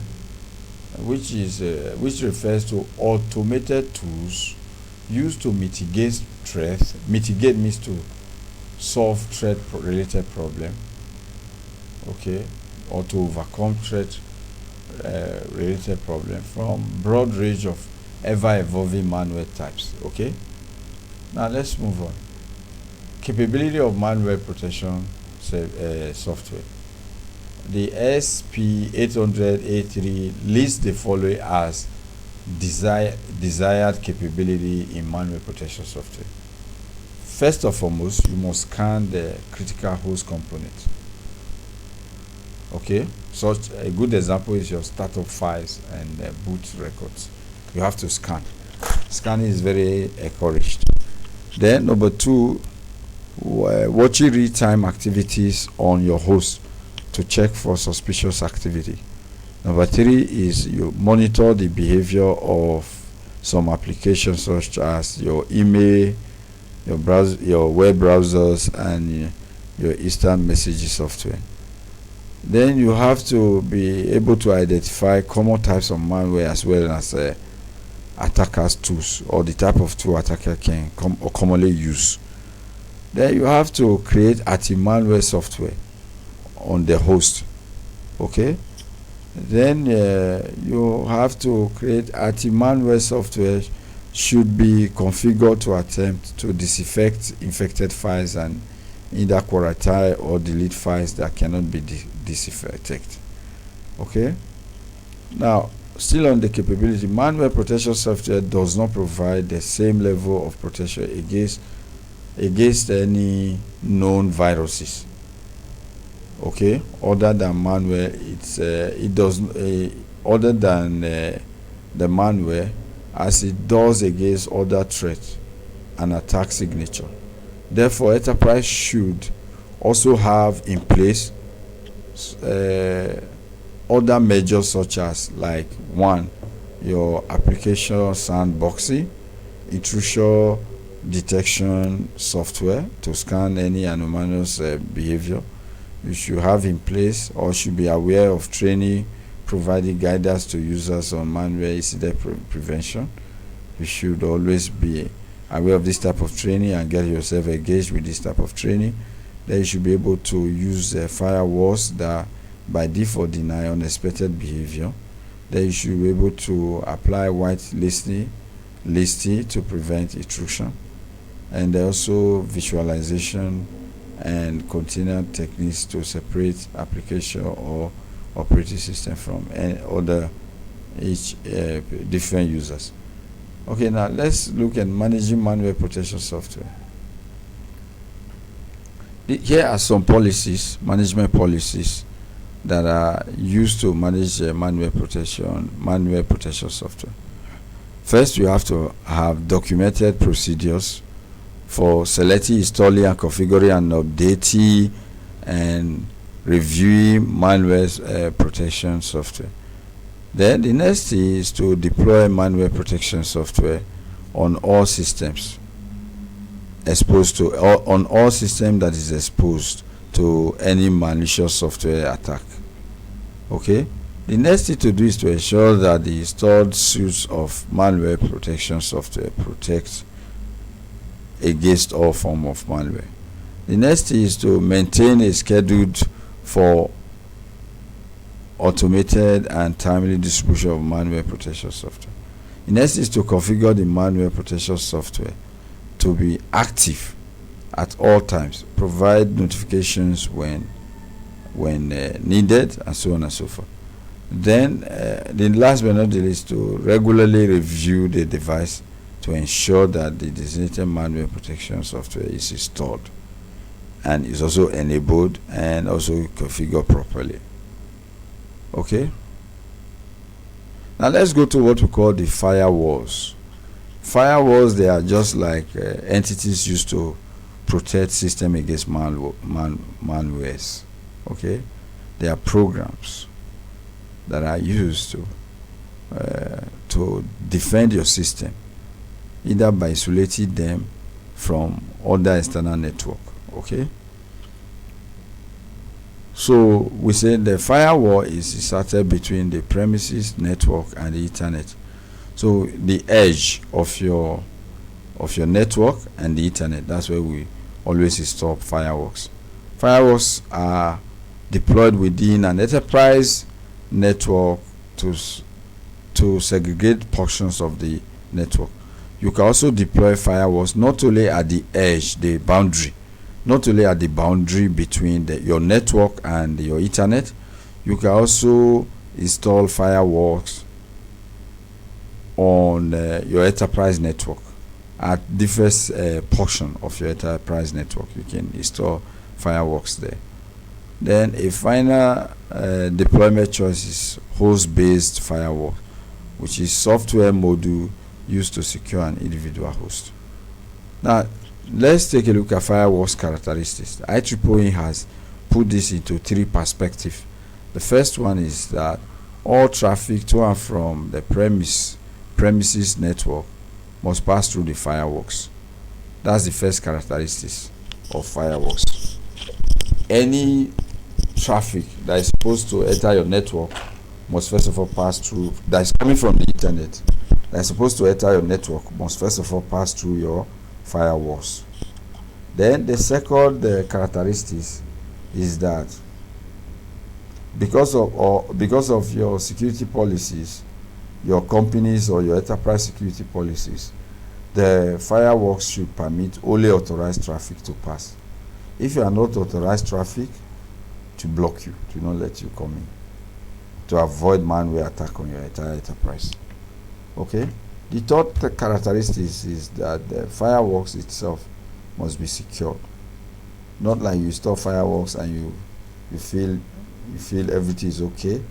which refers to automated tools used to mitigate threats. Mitigate means to solve threat related problem, okay, or to overcome threat related problem from broad range of ever evolving malware types. Okay, now let's move on. capability of malware protection software. The SP800A3 lists the following as desired capability in malware protection software. First and foremost, you must scan the critical host component. Okay, such a good example is your startup files and boot records. You have to scan. Scanning is very encouraged. Then number two, watching real-time activities on your host to check for suspicious activity. Number three is you monitor the behavior of some applications such as your email, your web browsers, and your instant messaging software. Then you have to be able to identify common types of malware as well as attackers' tools, or the type of tool attacker can commonly use. Then you have to create anti-malware software on the host. Okay. Then you have to create anti-malware software should be configured to attempt to disinfect infected files and either quarantine or delete files that cannot be disinfected. Okay. Now, still on the capability, malware protection software does not provide the same level of protection against any known viruses. Okay, other than malware, it does other than the malware, as it does against other threats and attack signature. Therefore, enterprise should also have in place other measures such as, like, one, your application sandboxing, intrusion detection software to scan any anomalous behavior. You should have in place or should be aware of training providing guidance to users on malware incident prevention. You should always be aware of this type of training and get yourself engaged with this type of training. Then you should be able to use firewalls that by default deny unexpected behavior. Then you should be able to apply whitelisting to prevent intrusion. And also visualization and container techniques to separate application or operating system from other different users. Okay, now let's look at managing malware protection software. Here are some management policies that are used to manage malware protection software. First, you have to have documented procedures for selecting, installing, and configuring and updating and reviewing malware protection software. Then the next is to deploy malware protection software on all systems on all systems that is exposed to any malicious software attack. Okay. The next thing to do is to ensure that the installed suites of malware protection software protects against all form of malware. The next is to maintain a schedule for automated and timely distribution of malware protection software. The next is to configure the malware protection software to be active at all times, provide notifications when needed, and so on and so forth. Then the last but not the least, to regularly review the device to ensure that the designated malware protection software is installed and is also enabled and also configured properly. Okay. Now let's go to what we call the firewalls. Firewalls, they are just like entities used to protect system against malwares. Okay. They are programs that are used to defend your system, either by isolating them from other external network. Okay. So we say the firewall is inserted between the premises network and the internet. So the edge of your network and the internet, that's where we always install firewalls. Firewalls are deployed within an enterprise network to segregate portions of the network. You can also deploy firewalls not only at the edge, the boundary, not only at the boundary between your network and your internet, you can also install firewalls on your enterprise network. At different portion of your enterprise network, you can install firewalls there. Then a final deployment choice is host-based firewall, which is software module used to secure an individual host. Now, let's take a look at firewalls characteristics. IEEE has put this into 3 perspectives. The first one is that all traffic to and from the premises network must pass through the firewalls. That's the first characteristics of firewalls. Any traffic that is supposed to enter your network must first of all pass through, that is coming from the internet, that is supposed to enter your network must first of all pass through your firewalls. Then the second characteristics is that because of your security policies, your companies or your enterprise security policies, the firewalls should permit only authorized traffic to pass. If you are not authorized traffic, to block you, to not let you come in, to avoid malware attack on your entire enterprise. Okay. The third characteristic is that the firewalls itself must be secured. Not like you install firewalls and you feel everything is okay,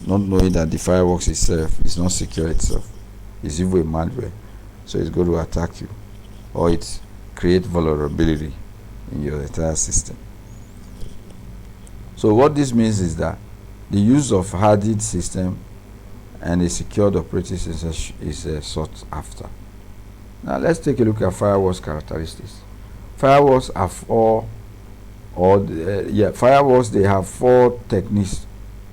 not knowing that the firewalls itself is not secure itself. It's even a malware, so it's going to attack you, or it create vulnerability in your entire system. So what this means is that the use of hardened system and a secured operating system is sought after. Now let's take a look at firewalls characteristics. Firewalls have firewalls, they have 4 techniques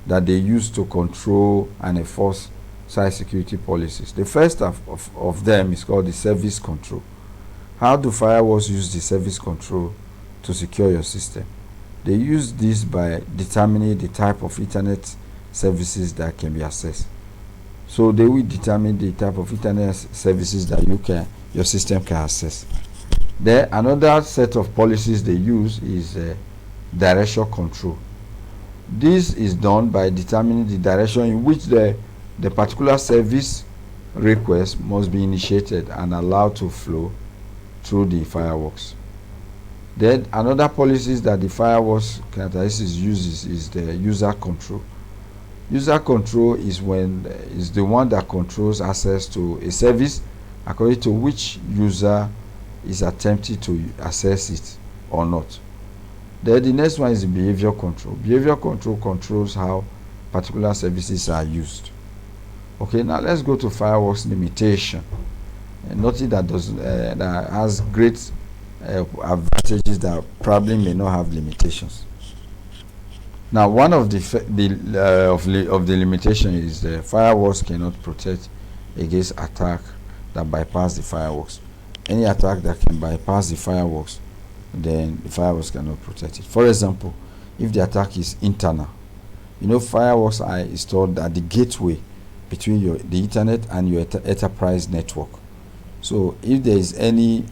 that they use to control and enforce site security policies. The first of them is called the service control. How do firewalls use the service control to secure your system? They use this by determining the type of internet services that can be accessed. So they will determine the type of internet services that your system can access. Then another set of policies they use is directional control. This is done by determining the direction in which the particular service request must be initiated and allowed to flow through the firewalls. Then another policies that the firewalls characteristics uses is the user control. User control is the one that controls access to a service according to which user is attempting to access it or not. Then the next one is the behavior control. Behavior control controls how particular services are used. Okay, now let's go to firewalls limitation. Nothing that that has great advantages that probably may not have limitations. Now, one of the limitation is the firewalls cannot protect against attack that bypass the firewalls. Any attack that can bypass the firewalls, then the firewalls cannot protect it. For example, if the attack is internal, firewalls are installed at the gateway between the internet and your enterprise network. So if there is any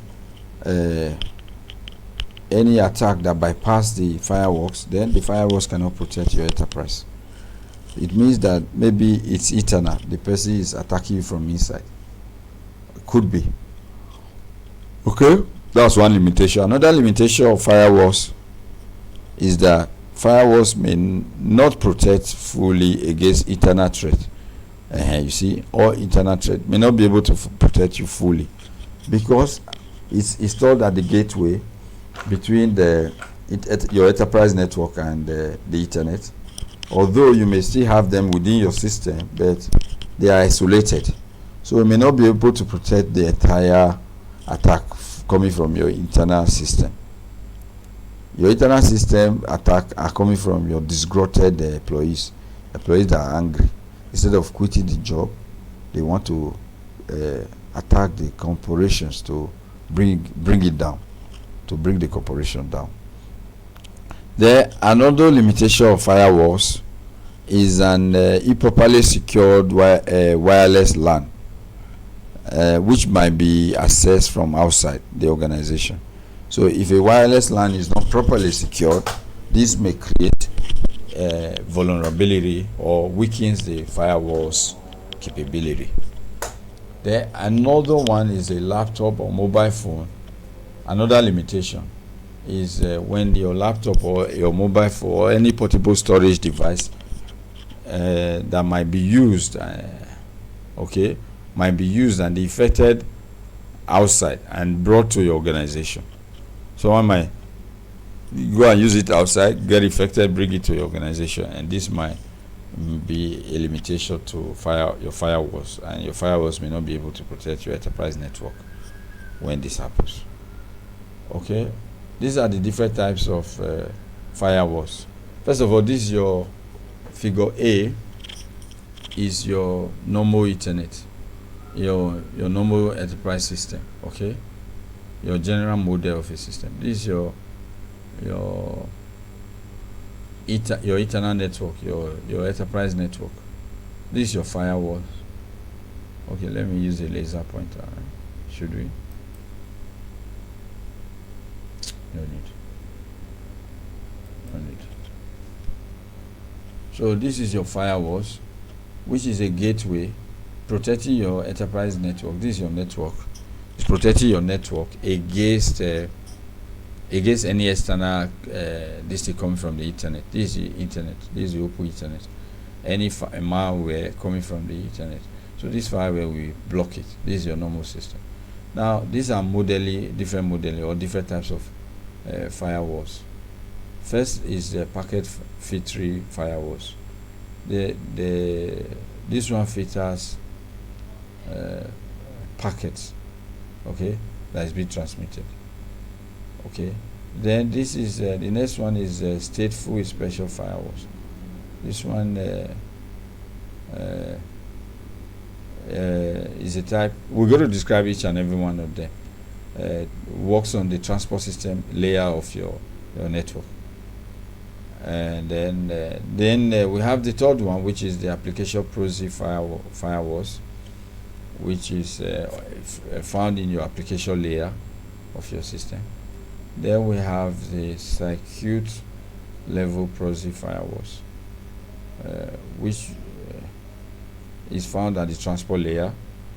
attack that bypass the firewalls, then the firewalls cannot protect your enterprise. It means that maybe it's internal, the person is attacking you from inside. Could be. Okay, that's one limitation. Another limitation of firewalls is that firewalls may not protect fully against internal threat. You see, or internal threat may not be able to protect you fully because it's installed at the gateway between your enterprise network and the internet. Although you may still have them within your system, but they are isolated, so you may not be able to protect the entire attack coming from your internal system. Your internal system attack are coming from your disgruntled employees that are angry. Instead of quitting the job, they want to attack the corporations to bring it down, to bring the corporation down. Another limitation of firewalls is an improperly secured wireless LAN, which might be accessed from outside the organization. So if a wireless LAN is not properly secured, this may create a vulnerability or weakens the firewall's capability. Then another one is a laptop or mobile phone. Another limitation is when your laptop or your mobile phone or any portable storage device that might be used, might be used and infected outside and brought to your organization. Someone might go and use it outside, get infected, bring it to your organization, and this might be a limitation to your firewalls, and your firewalls may not be able to protect your enterprise network when this happens. Okay, these are the different types of firewalls. First of all, this is your figure A, is your normal Ethernet, your normal enterprise system. Okay, your general model of a system. This is your Ethernet network, your enterprise network. This is your firewall. Okay, let me use a laser pointer. Right? Should we? No need. So this is your firewalls, which is a gateway protecting your enterprise network. This is your network. It's protecting your network against any external this is coming from the internet. This is the internet. This is the open internet. Any malware coming from the internet. So this firewall will block it. This is your normal system. Now these are different modeling or different types of firewalls. First is the packet filtering firewalls. This one filters packets, okay, that is being transmitted. Okay, then this is the next one is stateful special firewalls. This one is a type. We're going to describe each and every one of them. Works on the transport system layer of your network. And then we have the third one, which is the application proxy firewalls, which is found in your application layer of your system. Then we have the circuit level proxy firewalls, which is found at the transport layer,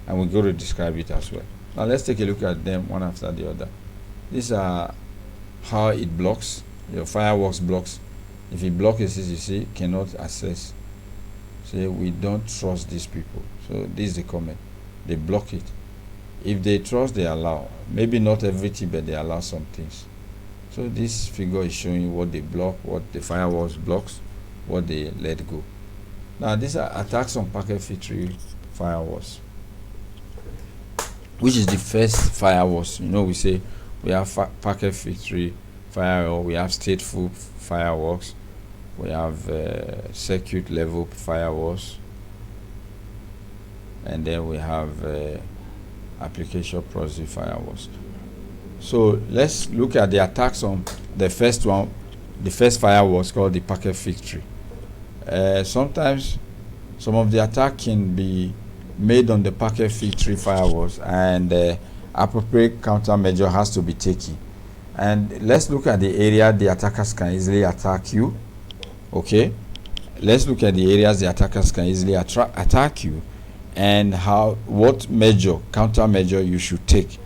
and we're going to describe it as well. Now let's take a look at them one after the other. These are how it blocks. Your firewalls blocks. If it blocks a CCC, cannot access. Say we don't trust these people. So this is the comment. They block it. If they trust, they allow. Maybe not everything, but they allow some things. So this figure is showing what they block, what the firewalls blocks, what they let go. Now these are attacks on packet filtering firewalls, which is the first firewalls. You know, we say we have packet filtering firewall, we have stateful firewalls, we have circuit level firewalls, and then we have application proxy firewalls. So let's look at the attacks on the first one. The first firewall is called the packet filtering. Sometimes some of the attack can be made on the packet filtering firewalls, and appropriate countermeasure has to be taken. And let's look at the area the attackers can easily attack you. Okay, let's look at the areas the attackers can easily attack you, and what countermeasure you should take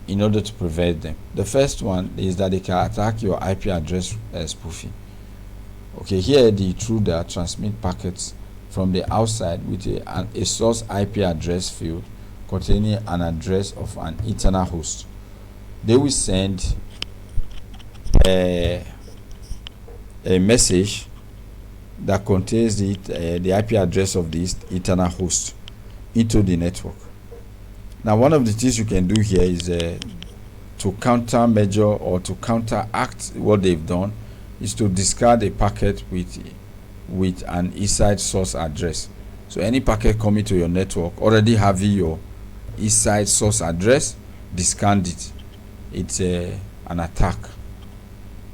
in order to prevent them. The first one is that they can attack your IP address spoofing. Okay, here the intruder transmit packets from the outside with a source IP address field containing an address of an internal host. They will send a message that contains the IP address of this internal host into the network. Now, one of the things you can do here is to countermeasure or to counteract what they've done is to discard a packet with an inside source address. So any packet coming to your network already having your inside source address, discard it. It's an attack.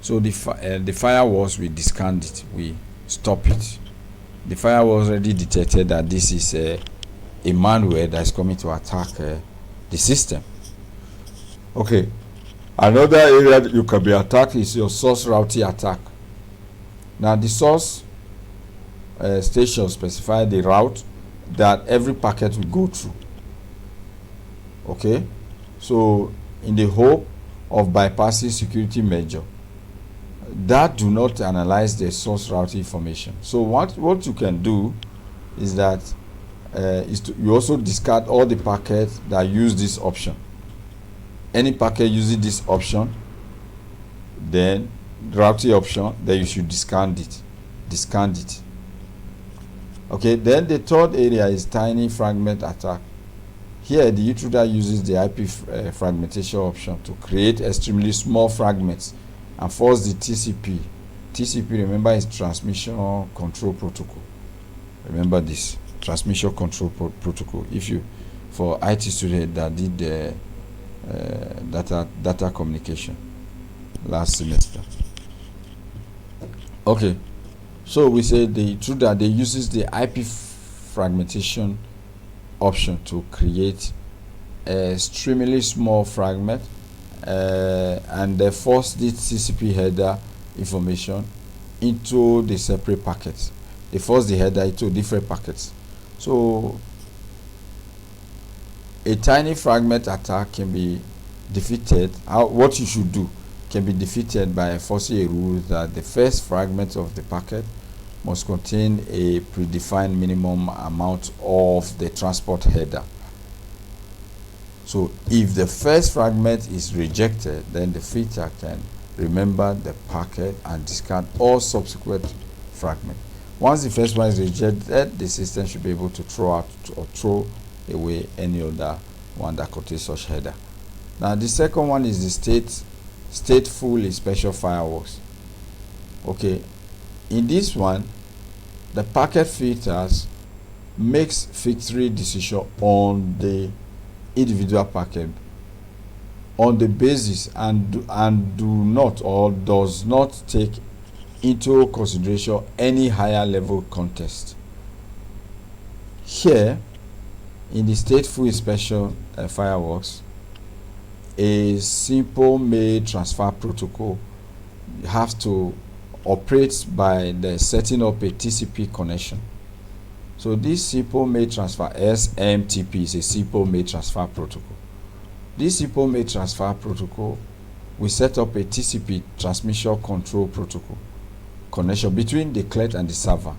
So the firewalls will discard it, we stop it. The firewall already detected that this is a malware that is coming to attack the system. Okay, Another area that you can be attacked is your source routing attack. Now the source station specify the route that every packet will go through. Okay, so in the hope of bypassing security measure that do not analyze the source routing information. So what you can do is that you also discard all the packets that use this option. Any packet using this option, then routing option, then you should discard it. Okay, then the third area is tiny fragment attack. Here the intruder uses the IP fragmentation option to create extremely small fragments and force the TCP, remember, is transmission control protocol. Remember this transmission control protocol. If you, for IT student that did the data communication last semester. Okay, so we say the intruder, they uses the IP fragmentation option to create a extremely small fragment and they force the TCP header information into the separate packets. They force the header into different packets. So a tiny fragment attack can be defeated. What you should do can be defeated by enforcing a rule that the first fragment of the packet must contain a predefined minimum amount of the transport header. So if the first fragment is rejected, then the filter can remember the packet and discard all subsequent fragments. Once the first one is rejected, the system should be able to throw out or throw away any other one that contains such header. Now the second one is the stateful inspection firewalls. Okay, in this one, the packet filters makes victory decision on the individual packet on the basis and do not or does not take into consideration any higher level context. Here in the stateful inspection firewalls, a simple mail transfer protocol has to operate by the setting up a TCP connection. So this simple mail transfer, SMTP, is a simple mail transfer protocol. This simple mail transfer protocol will set up a TCP transmission control protocol connection between the client and the server,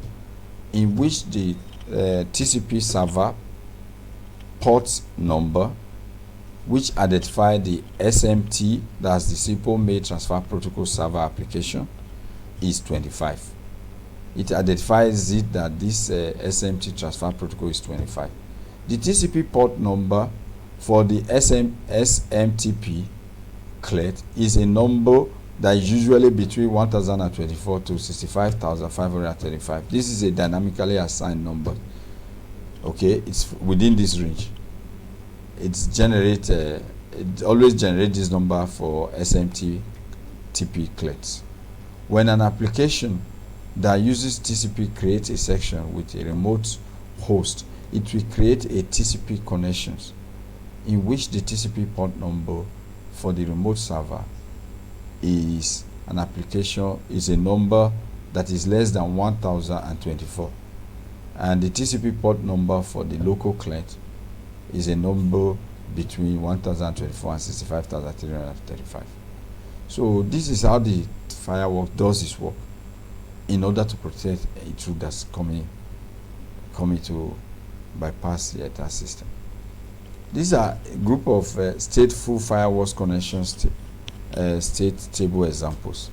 in which the TCP server port number, which identify the SMT, that's the simple mail transfer protocol server application, is 25. It identifies it that this SMT transfer protocol is 25. The TCP port number for the SMTP client is a number that is usually between 1024 to 65,535. This is a dynamically assigned number. Okay, it's within this range. It always generates this number for SMTP clients. When an application that uses TCP creates a section with a remote host, it will create a TCP connections in which the TCP port number for the remote server is a number that is less than 1024, and the TCP port number for the local client is a number between 1024 and 65,335. So this is how the firewall does its work in order to protect intruders coming to bypass the entire system. These are a group of stateful firewalls connections state table examples.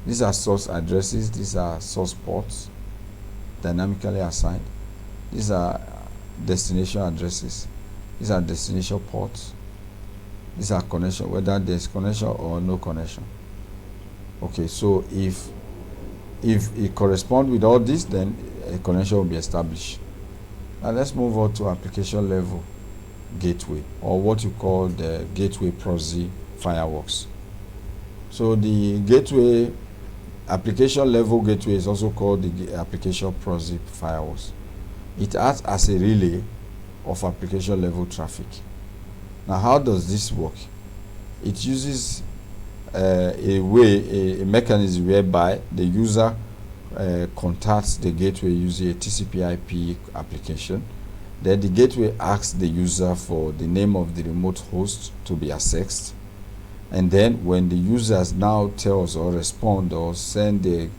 These are source addresses, these are source ports dynamically assigned, these are destination addresses, these are destination ports, these are connection, whether there's connection or no connection. Okay, so if it corresponds with all this, then a connection will be established. Now let's move on to application level gateway, or what you call the gateway proxy firewalls. So the gateway, application level gateway, is also called the application proxy firewalls. It acts as a relay of application level traffic. Now how does this work? It uses a mechanism whereby the user contacts the gateway using a TCP/IP application. Then the gateway asks the user for the name of the remote host to be accessed, and then when the users now tells or respond or send the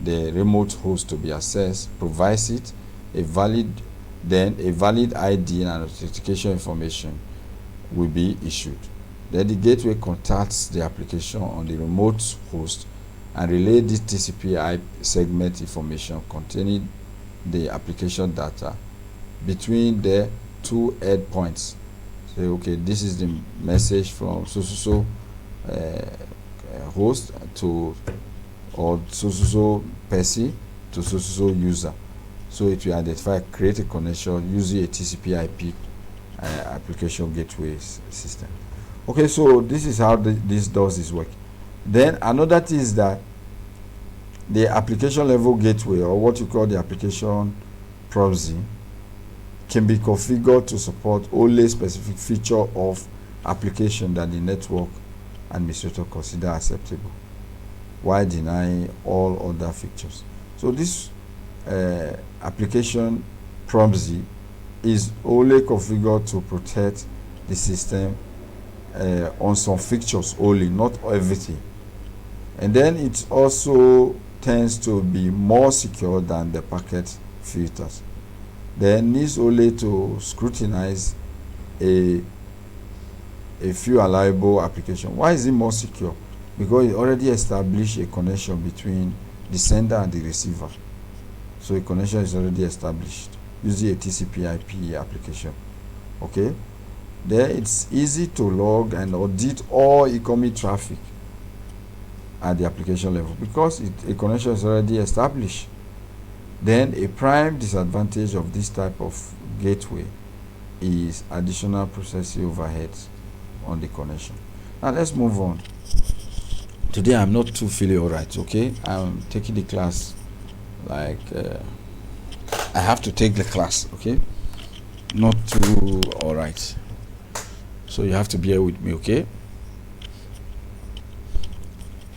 remote host to be accessed, provides it a valid ID and authentication information will be issued. Then the gateway contacts the application on the remote host and relay this TCP/IP segment information containing the application data between the two endpoints. Say, okay, this is the message from so host to, or so person to so user. So it will identify, create a connection using a TCP/IP application gateway system. Okay, so this is how this does this work. Then another thing is that the application level gateway, or what you call the application proxy, can be configured to support only specific feature of application that the network administrator consider acceptable, while denying all other features. So this application proxy is only configured to protect the system on some features only, not everything. And then it also tends to be more secure than the packet filters. Then needs only to scrutinize a few allowable applications. Why is it more secure? Because it already established a connection between the sender and the receiver. So a connection is already established using a TCP/IP application. Okay. Then it's easy to log and audit all incoming traffic at the application level because a connection is already established. Then a prime disadvantage of this type of gateway is additional processing overheads on the connection. Now let's move on. Today I'm not too feeling alright, okay? I'm taking the class like I have to take the class, okay? Not too alright. So you have to bear with me, okay?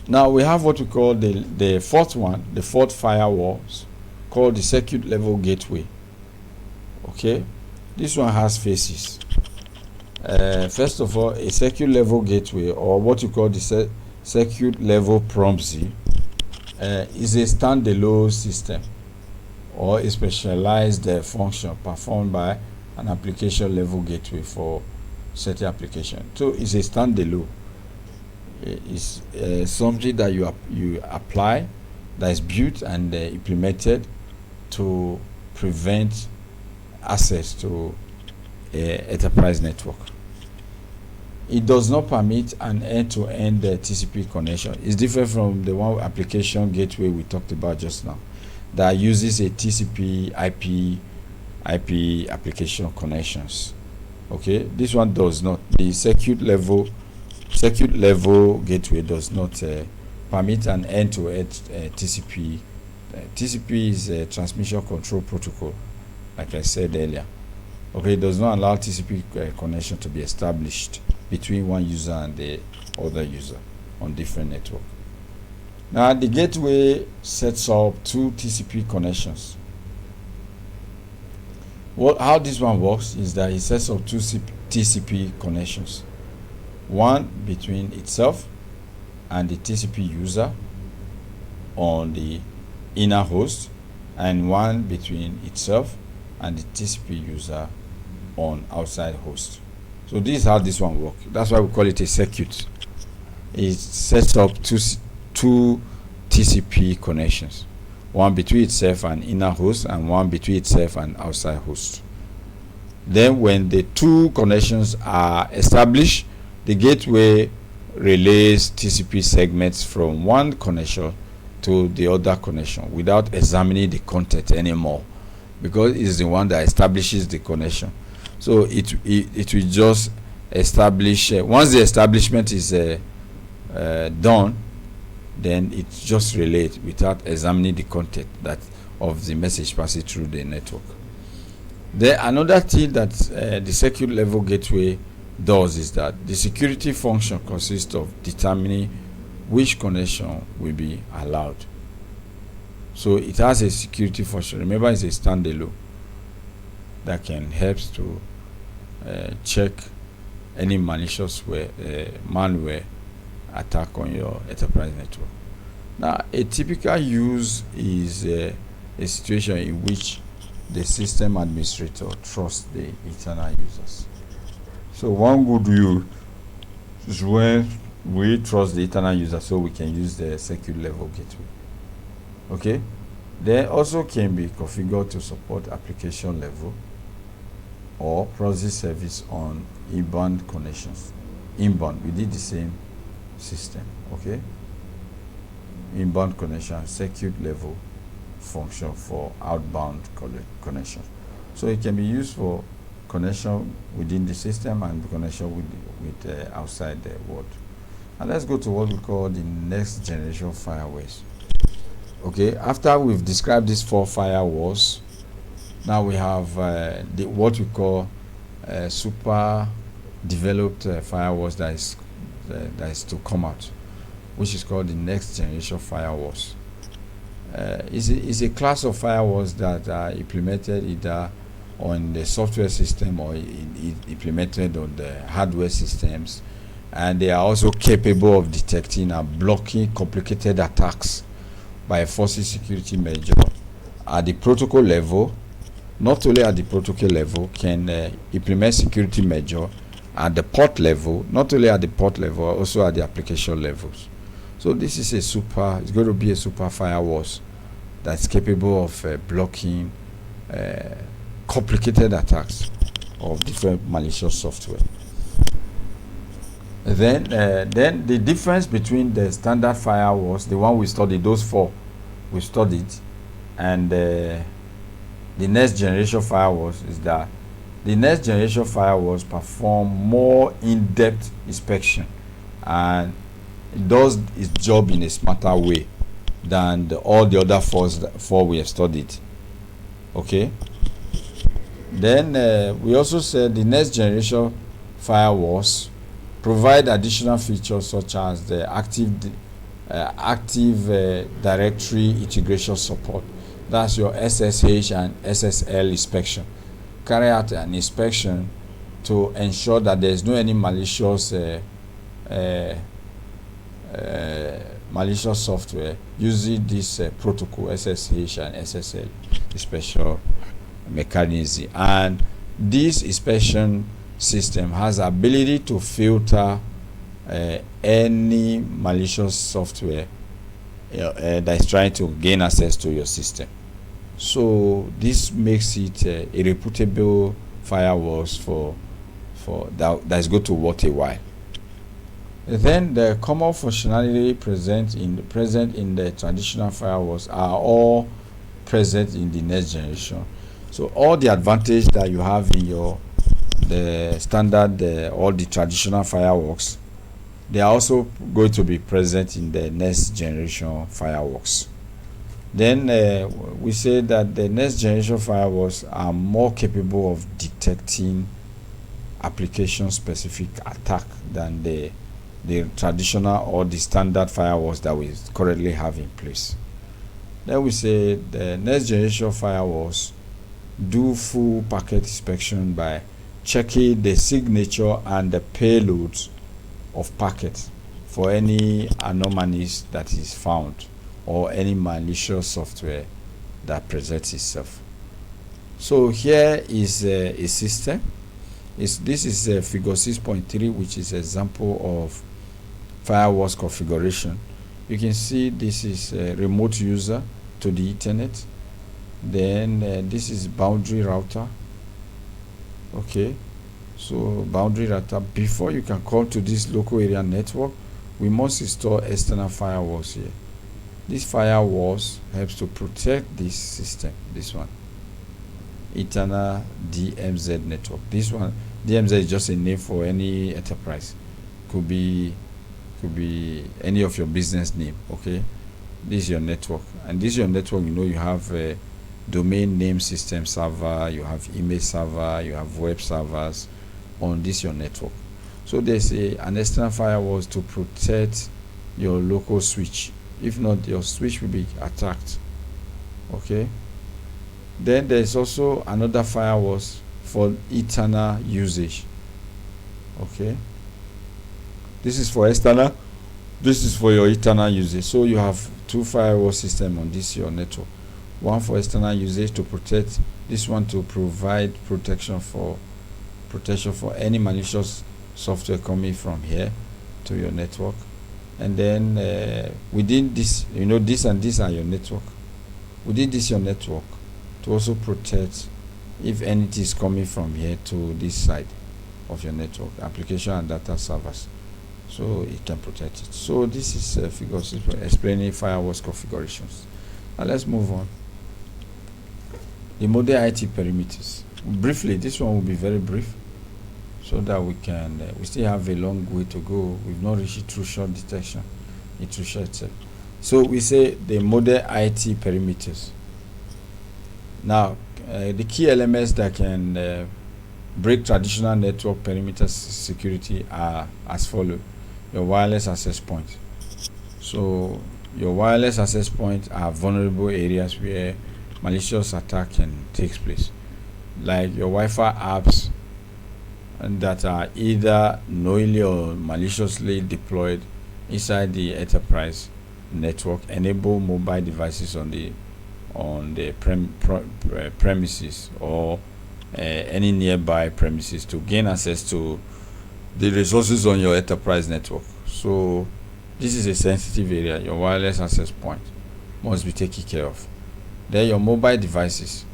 Now we have what we call the fourth one, the fourth firewalls, called the circuit level gateway. Okay, this one has phases. First of all, a circuit level gateway, or what you call the circuit level proxy, is a standalone system or a specialized function performed by an application level gateway for certain application. So it's a standalone. It's something that you apply, that is built and implemented to prevent access to enterprise network. It does not permit an end-to-end TCP connection. It's different from the one application gateway we talked about just now that uses a TCP/IP application connections. Okay, this one does not. The circuit level gateway does not permit an end-to-end TCP. TCP is a transmission control protocol, like I said earlier. Okay, it does not allow TCP connection to be established between one user and the other user on different network. Now the gateway sets up two TCP connections. How this one works is that it sets up two TCP connections. One between itself and the TCP user on the inner host, and one between itself and the TCP user on outside host. So this is how this one works. That's why we call it a circuit. It sets up two TCP connections, one between itself and inner host and one between itself and outside host. Then when the two connections are established, the gateway relays TCP segments from one connection to the other connection without examining the content anymore, because it's the one that establishes the connection. So it will just establish, once the establishment is done, then it just relays without examining the content that of the message passing through the network. Then another thing that the circuit level gateway does is that the security function consists of determining which connection will be allowed. So it has a security function. Remember, it's a standalone that can help to check any malicious malware attack on your enterprise network. Now, a typical use is a situation in which the system administrator trusts the internal users. So one good use is when we trust the internal user so we can use the secure level gateway. Okay, they also can be configured to support application level or proxy service on inbound connections. Inbound, we did the same system. Okay, inbound connection, secure level function for outbound connection. So it can be used for connection within the system and connection with outside the world. And let's go to what we call the next generation firewalls. Okay, after we've described these 4 firewalls, now we have what we call super developed firewalls that is to come out, which is called the next generation firewalls. Is a class of firewalls that are implemented either on the software system or implemented on the hardware systems, and they are also capable of detecting and blocking complicated attacks by enforcing security measure at the protocol level. Not only at the protocol level, can implement security measure at the port level, not only at the port level, also at the application levels. So this is it's going to be a super firewalls that's capable of blocking complicated attacks of different malicious software. Then the difference between the standard firewalls, the one we studied, those 4 we studied, and the next generation firewalls is that the next generation firewalls perform more in-depth inspection, and it does its job in a smarter way than all the other 4 we have studied. Okay. Then we also said the next generation firewalls provide additional features such as the active directory integration support. That's your SSH and SSL inspection. Carry out an inspection to ensure that there is no any malicious malicious software using this protocol SSH and SSL special mechanism. And this inspection system has the ability to filter any malicious software that is trying to gain access to your system. So this makes it a reputable firewalls for that is going to work a while. Then the common functionality present in the traditional firewalls are all present in the next generation. So all the advantage that you have in the standard all the traditional firewalls, they are also going to be present in the next generation firewalls. Then we say that the next generation firewalls are more capable of detecting application specific attack than the traditional or the standard firewalls that we currently have in place. Then we say the next generation firewalls do full packet inspection by checking the signature and the payloads of packets for any anomalies that is found or any malicious software that presents itself. So here is a system. This is figure 6.3, which is an example of firewalls configuration. You can see this is a remote user to the Ethernet. Then this is boundary router. Okay, so boundary router. Before you can call to this local area network, we must install external firewalls here. These firewalls helps to protect this system. This one, internal DMZ network. This one, DMZ is just a name for any enterprise. Could be any of your business name. Okay, this is your network, and this is your network. You know, you have a domain name system server, you have email server, you have web servers on this your network. So there's an external firewall to protect your local switch. If not, your switch will be attacked. Okay. Then there's also another firewall for internal usage. Okay. This is for external. This is for your internal usage. So you have two firewall systems on this your network. One for external usage to protect. This one to provide protection for any malicious software coming from here to your network. And then within this, this and this are your network. Within this your network to also protect if anything is coming from here to this side of your network, application and data servers. So it can protect it. So this is figure 6 explaining firewalls configurations. Now let's move on. The model IT parameters. Briefly, this one will be very brief, so that we can. We still have a long way to go. We've not reached intrusion detection, intrusion itself. So we say the model IT parameters. Now, the key elements that can break traditional network perimeter security are as follows. Your wireless access point. So your wireless access points are vulnerable areas where malicious attack can take place, like your Wi-Fi apps and that are either knowingly or maliciously deployed inside the enterprise network enable mobile devices on the premises or any nearby premises to gain access to the resources on your enterprise network. So this is a sensitive area. Your wireless access point must be taken care of. Then your mobile devices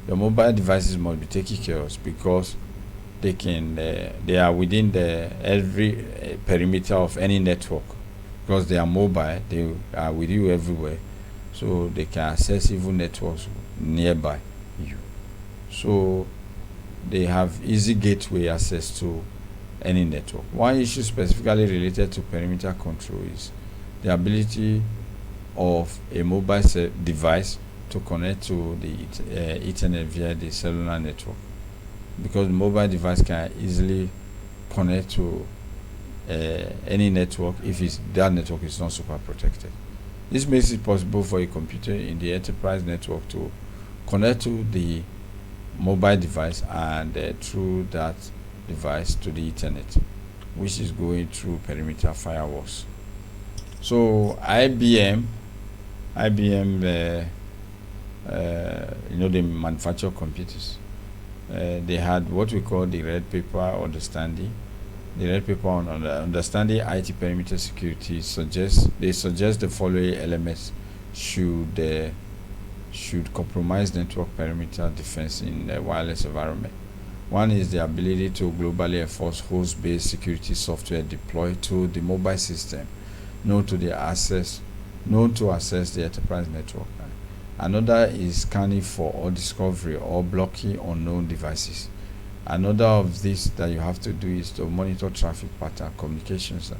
must be taken care of because they are within every perimeter of any network, because they are mobile. They are with you everywhere, so they can access even networks nearby you. So they have easy gateway access to any network. One issue specifically related to perimeter control is the ability of a mobile device to connect to the Ethernet via the cellular network, because the mobile device can easily connect to any network if that network is not super protected. This makes it possible for a computer in the enterprise network to connect to the mobile device and through that device to the Ethernet, which is going through perimeter firewalls. So IBM, they manufacture computers. They had what we call the red paper understanding. The red paper on understanding IT perimeter security suggests the following elements should compromise network perimeter defense in a wireless environment. One is the ability to globally enforce host-based security software deployed to the mobile system, known to access the enterprise network. Another is scanning for or discovery or blocking unknown devices. Another of this that you have to do is to monitor traffic pattern, communications,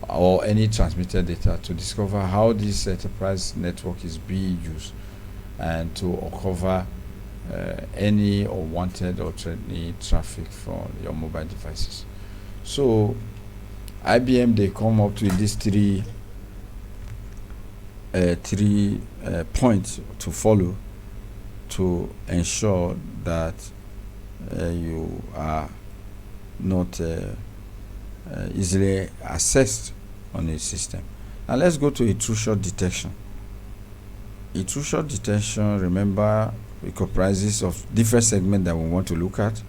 or any transmitted data to discover how this enterprise network is being used, and to uncover any unwanted or threatening traffic from your mobile devices. So IBM, they come up with these three points to follow to ensure that you are not easily accessed on a system. Now let's go to intrusion detection. Intrusion detection, remember, it comprises of different segments that we want to look at.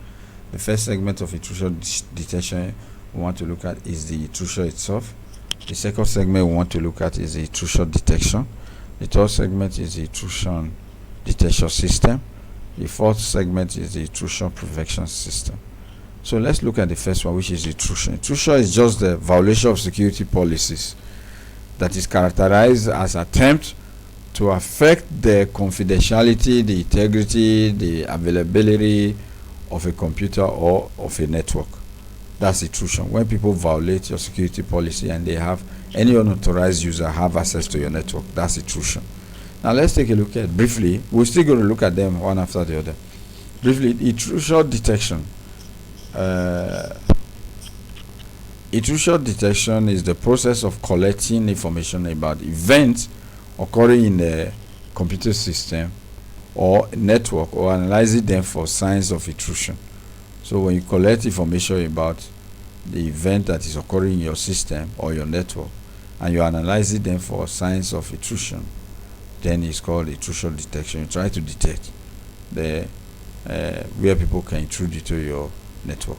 The first segment of intrusion detection we want to look at is the intrusion itself. The second segment we want to look at is the intrusion detection. The third segment is the intrusion detection system. The fourth segment is the intrusion prevention system. So let's look at the first one, which is intrusion. Intrusion is just the violation of security policies that is characterized as attempt to affect the confidentiality, the integrity, the availability of a computer or of a network. That's intrusion. When people violate your security policy and they have any unauthorized user have access to your network, that's intrusion. Now let's take a look at briefly. We're still going to look at them one after the other. Briefly, intrusion detection. Intrusion detection is the process of collecting information about events occurring in a computer system or network, or analyzing them for signs of intrusion. So when you collect information about the event that is occurring in your system or your network, and you analyze them for signs of intrusion, then it's called intrusion detection. You try to detect the where people can intrude into your network.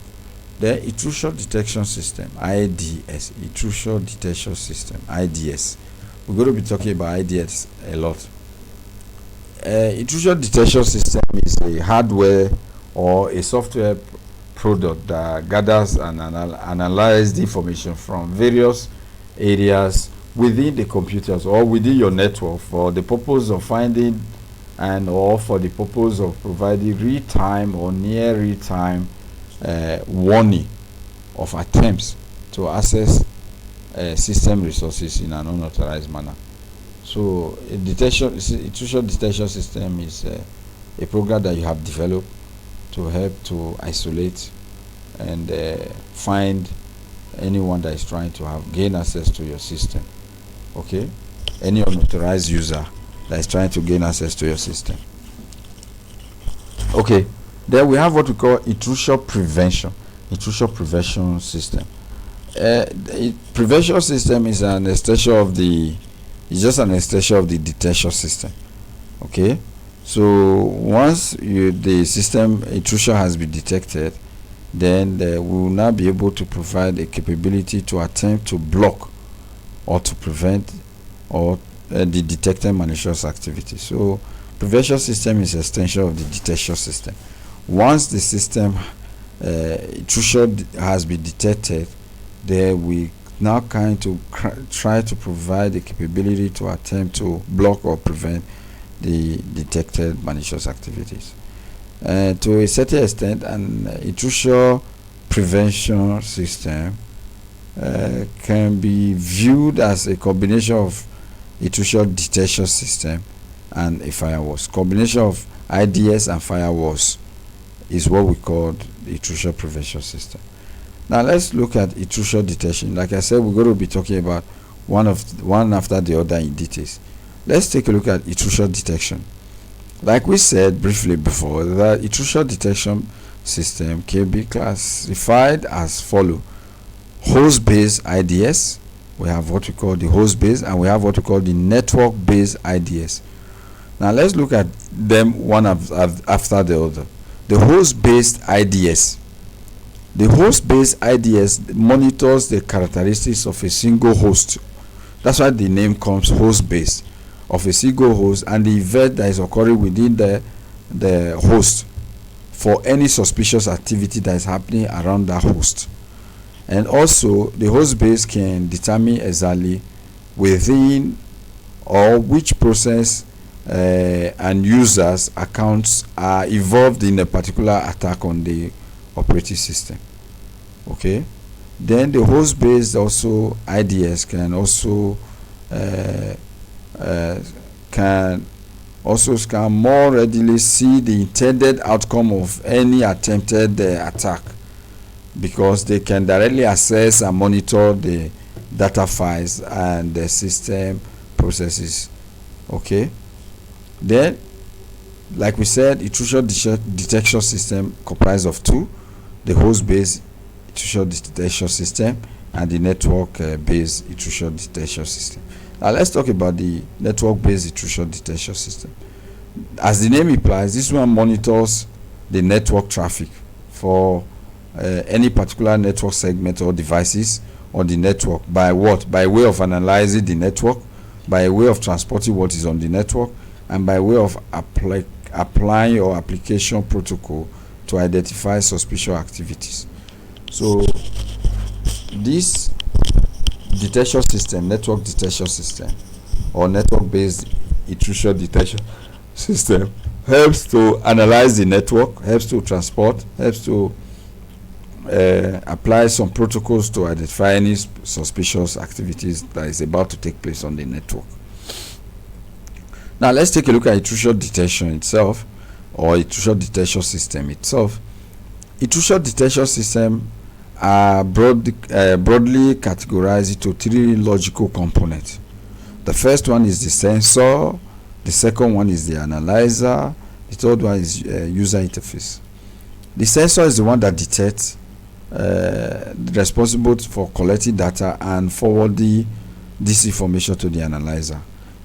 The intrusion detection system, IDS, intrusion detection system, IDS. We're going to be talking about IDS a lot. Intrusion detection system is a hardware or a software product that gathers and analyzes the information from various areas within the computers or within your network for the purpose of finding and or for the purpose of providing real-time or near real-time warning of attempts to access system resources in an unauthorized manner. So intrusion detection system is a program that you have developed to help to isolate and find anyone that is trying to gain access to your system. Okay, any unauthorized user that is trying to gain access to your system. Okay, then we have what we call intrusion prevention system. The prevention system is an extension of the detection system. Okay, so once the system intrusion has been detected, then we will now be able to provide a capability to attempt to block or to prevent or the detected malicious activity. So prevention system is an extension of the detection system. Once the system intrusion has been detected, then we now try to provide the capability to attempt to block or prevent the detected malicious activities. To a certain extent, an intrusion prevention system can be viewed as a combination of intrusion detection system and a firewalls. Combination of IDS and firewalls is what we call the intrusion prevention system. Now let's look at intrusion detection. Like I said, we're going to be talking about one after the other in details. Let's take a look at intrusion detection. Like we said briefly before, the intrusion detection system can be classified as follow: host-based IDS. We have what we call the host-based, and we have what we call the network-based IDS. Now let's look at them one after the other. The host-based IDS. The host-based IDS monitors the characteristics of a single host. That's why the name comes host-based, of a single host and the event that is occurring within the host for any suspicious activity that is happening around that host. And also the host base can determine exactly within or which process and users accounts are involved in a particular attack on the operating system. Okay, then the host based also IDS can also can more readily see the intended outcome of any attempted attack, because they can directly access and monitor the data files and the system processes. Okay, then like we said, intrusion detection system comprised of two: the host based intrusion detection system and the network based intrusion detection system. Now let's talk about the network based intrusion detection system. As the name implies, this one monitors the network traffic for any particular network segment or devices on the network. By what? By way of analyzing the network, by way of transporting what is on the network, and by way of applying or application protocol to identify suspicious activities. So this detection system, network detection system, or network-based intrusion detection system, helps to analyze the network, helps to transport, helps to apply some protocols to identify any suspicious activities that is about to take place on the network. Now let's take a look at intrusion detection itself, or intrusion detection system itself. Intrusion detection system are broadly categorized into three logical components. The first one is the sensor, the second one is the analyzer, the third one is user interface. The sensor is the one that detects, responsible for collecting data and forwarding this information to the analyzer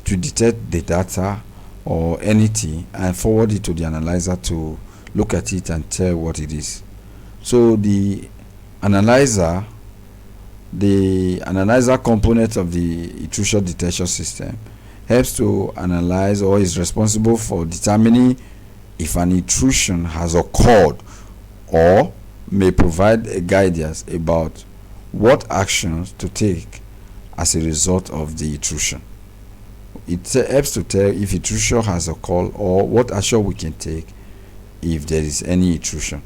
to detect the data or anything and forward it to the analyzer to look at it and tell what it is. So the analyzer component of the intrusion detection system helps to analyze or is responsible for determining if an intrusion has occurred or may provide a guidance about what actions to take as a result of the intrusion. It helps to tell if intrusion has occurred or what action we can take if there is any intrusion.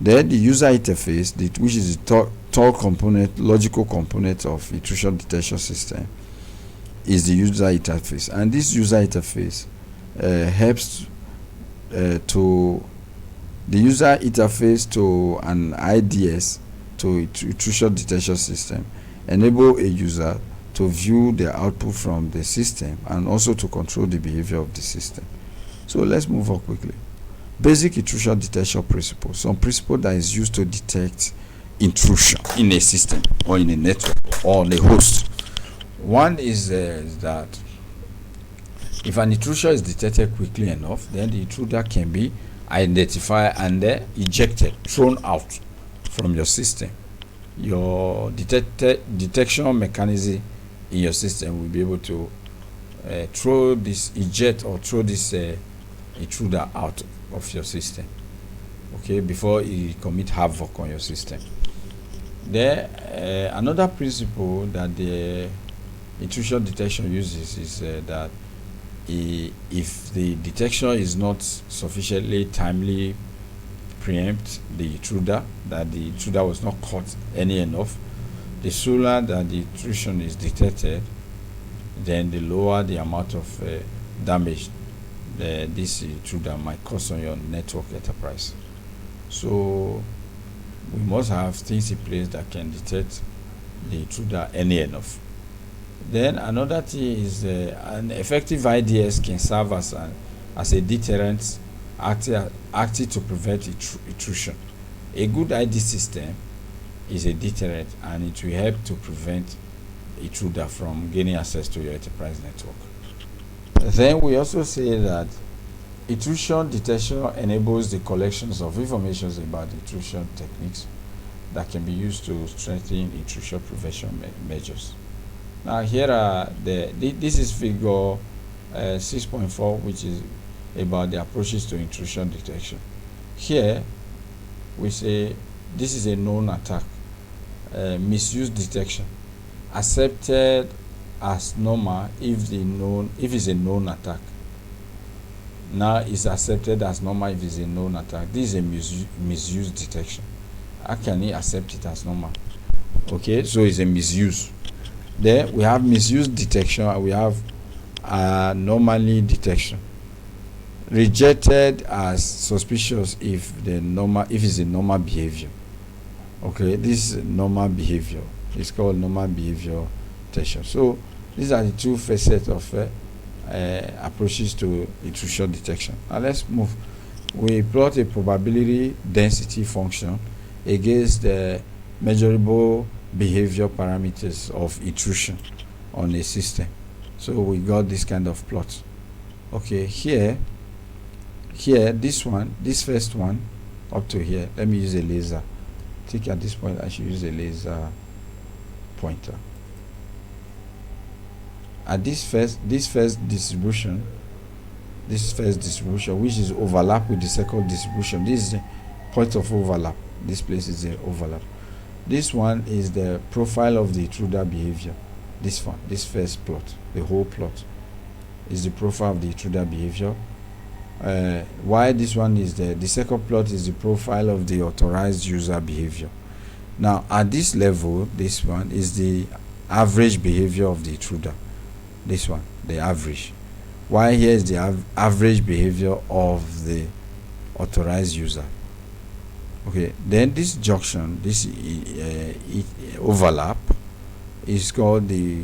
Then the user interface, which is the third component, logical component of intrusion detection system, is the user interface, and this user interface helps to the user interface to an IDS, to intrusion detection system, enable a user to view the output from the system and also to control the behavior of the system. So let's move on quickly. Basic intrusion detection principles. Some principle that is used to detect intrusion in a system or in a network or on a host. One is that if an intrusion is detected quickly enough, then the intruder can be identified and ejected, thrown out from your system. Your detection mechanism in your system will be able to eject or throw this intruder out of your system, okay, before he commit havoc on your system. Then another principle that the intrusion detection uses is that if the detection is not sufficiently timely preempt the intruder, that the intruder was not caught early enough, the sooner that the intrusion is detected, then the lower the amount of damage this intruder might cause on your network enterprise. So we must have things in place that can detect the intruder early enough. Then another thing is an effective IDS can serve as a deterrent, acting to prevent intrusion. A good ID system is a deterrent, and it will help to prevent intruder from gaining access to your enterprise network. Then we also say that intrusion detection enables the collections of information about intrusion techniques that can be used to strengthen intrusion prevention measures. Now here are this is figure 6.4, which is about the approaches to intrusion detection. Here we say this is a known attack. Misuse detection accepted as normal if it's a known attack. Now it's accepted as normal if it's a known attack. This is a misuse detection. How can he accept it as normal? Okay, so it's a misuse. Then we have misuse detection and we have anomaly detection. Rejected as suspicious if it's a normal behavior. Okay, this is normal behavior. It's called normal behavior detection. So these are the two facets of approaches to intrusion detection. Now let's move. We plot a probability density function against the measurable behavior parameters of intrusion on a system. So we got this kind of plot. Okay, here this first one up to here, let me use a laser. I think at this point I should use a laser pointer. At this first distribution, which is overlap with the second distribution, this is the point of overlap. This place is the overlap. This one is the profile of the intruder behavior. This one, this first plot, the whole plot is the profile of the intruder behavior. Why this one is the second plot is the profile of the authorized user behavior. Now at this level, this one is the average behavior of the intruder. This one, the average. Why here is the average behavior of the authorized user. Okay, then this junction, this overlap, is called the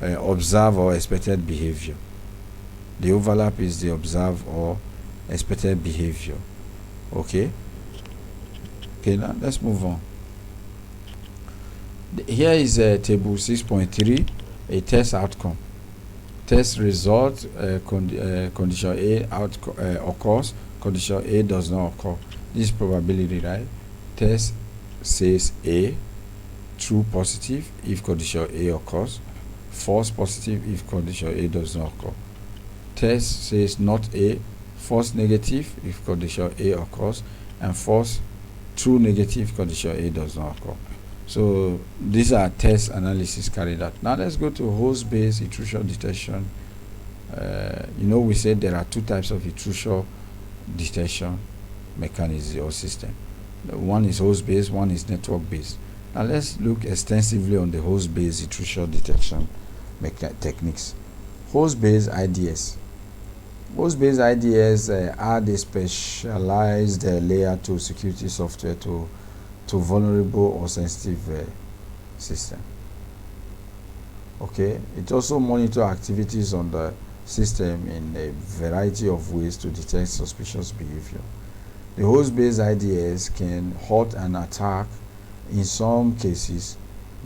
observed or expected behavior. The overlap is the observed or expected behavior. Okay. Okay, now let's move on. Here is table 6.3, a test outcome. Test result, condition A occurs, condition A does not occur. This is probability, right? Test says A, true positive if condition A occurs, false positive if condition A does not occur. Test says not A, false negative if condition A occurs, and false true negative condition A does not occur. So these are test analysis carried out. Now let's go to host-based intrusion detection. We said there are two types of intrusion detection mechanism or system. One is host-based, one is network-based. Now let's look extensively on the host-based intrusion detection techniques. Host-based IDS. Host-based IDS are the specialized layer to security software to vulnerable or sensitive system. Okay, it also monitor activities on the system in a variety of ways to detect suspicious behavior. The host-based IDS can halt an attack in some cases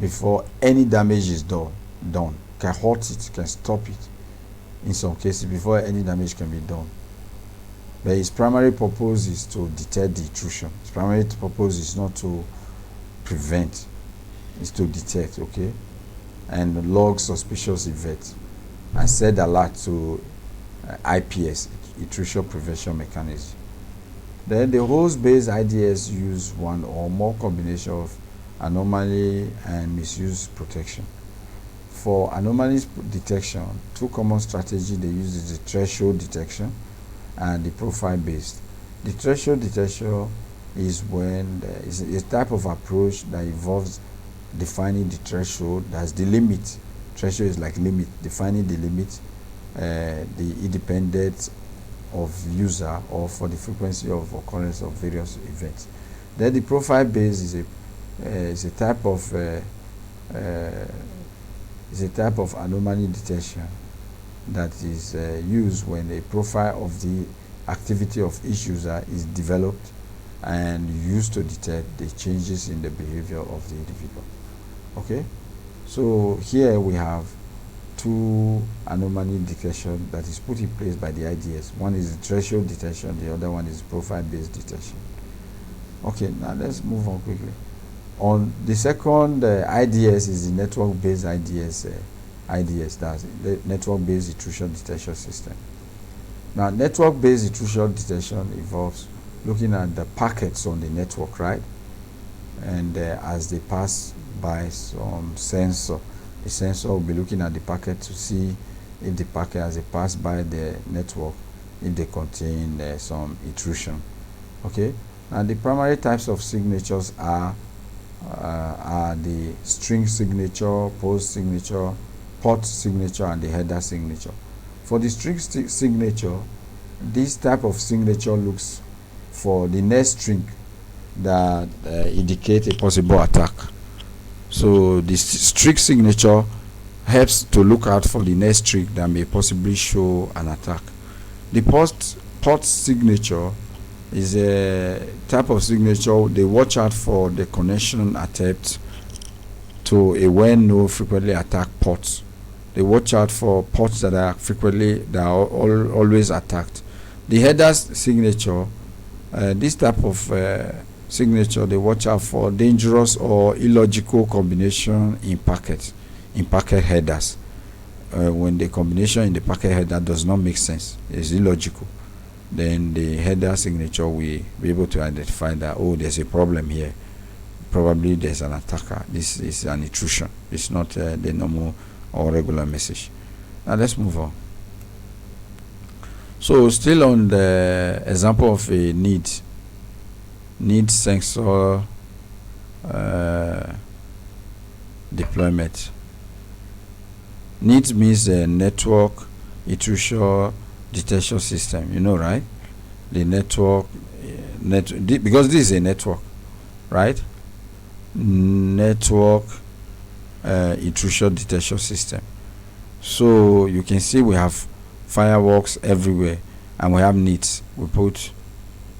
before any damage is done. Can halt it, can stop it in some cases before any damage can be done. But its primary purpose is to detect the intrusion. Its primary purpose is not to prevent, it's to detect, okay? And log suspicious events and set alert to IPS, intrusion prevention mechanism. Then the host-based IDS use one or more combination of anomaly and misuse protection. For anomaly detection, two common strategies they use is the threshold detection and the profile based. The threshold detection is when it's a type of approach that involves defining the threshold. That's the limit. Threshold is like limit, defining the limit, the independence of user or for the frequency of occurrence of various events. Then the profile based is a type of anomaly detection that is used when a profile of the activity of each user is developed and used to detect the changes in the behavior of the individual. Okay, so here we have two anomaly detection that is put in place by the IDS. One is the threshold detection, the other one is profile-based detection. Okay, now let's move on quickly. On the second IDS is the network-based IDS. That's the network-based intrusion detection system. Now, network-based intrusion detection involves looking at the packets on the network, right? And as they pass by some sensor, the sensor will be looking at the packet to see if the packet, as they pass by the network, if they contain some intrusion. Okay. Now, the primary types of signatures are the string signature, post signature, port signature, and the header signature. For the string signature, this type of signature looks for the next string that indicate a possible attack. So the string signature helps to look out for the next string that may possibly show an attack. The port signature is a type of signature. They watch out for the connection attempt to a well-known frequently attacked port. They watch out for ports that are always attacked. The header signature, this type of signature, they watch out for dangerous or illogical combination in packet headers. When the combination in the packet header does not make sense, it's illogical, then the header signature will be able to identify that, oh, there's a problem here. Probably there's an attacker. This is an intrusion. It's not the normal or regular message. Now let's move on. So still on the example of a need sensor deployment. Needs means a network intrusion detection system, right? The network because this is a network, right? Network intrusion detection system. So you can see we have firewalls everywhere, and we have NITs. We put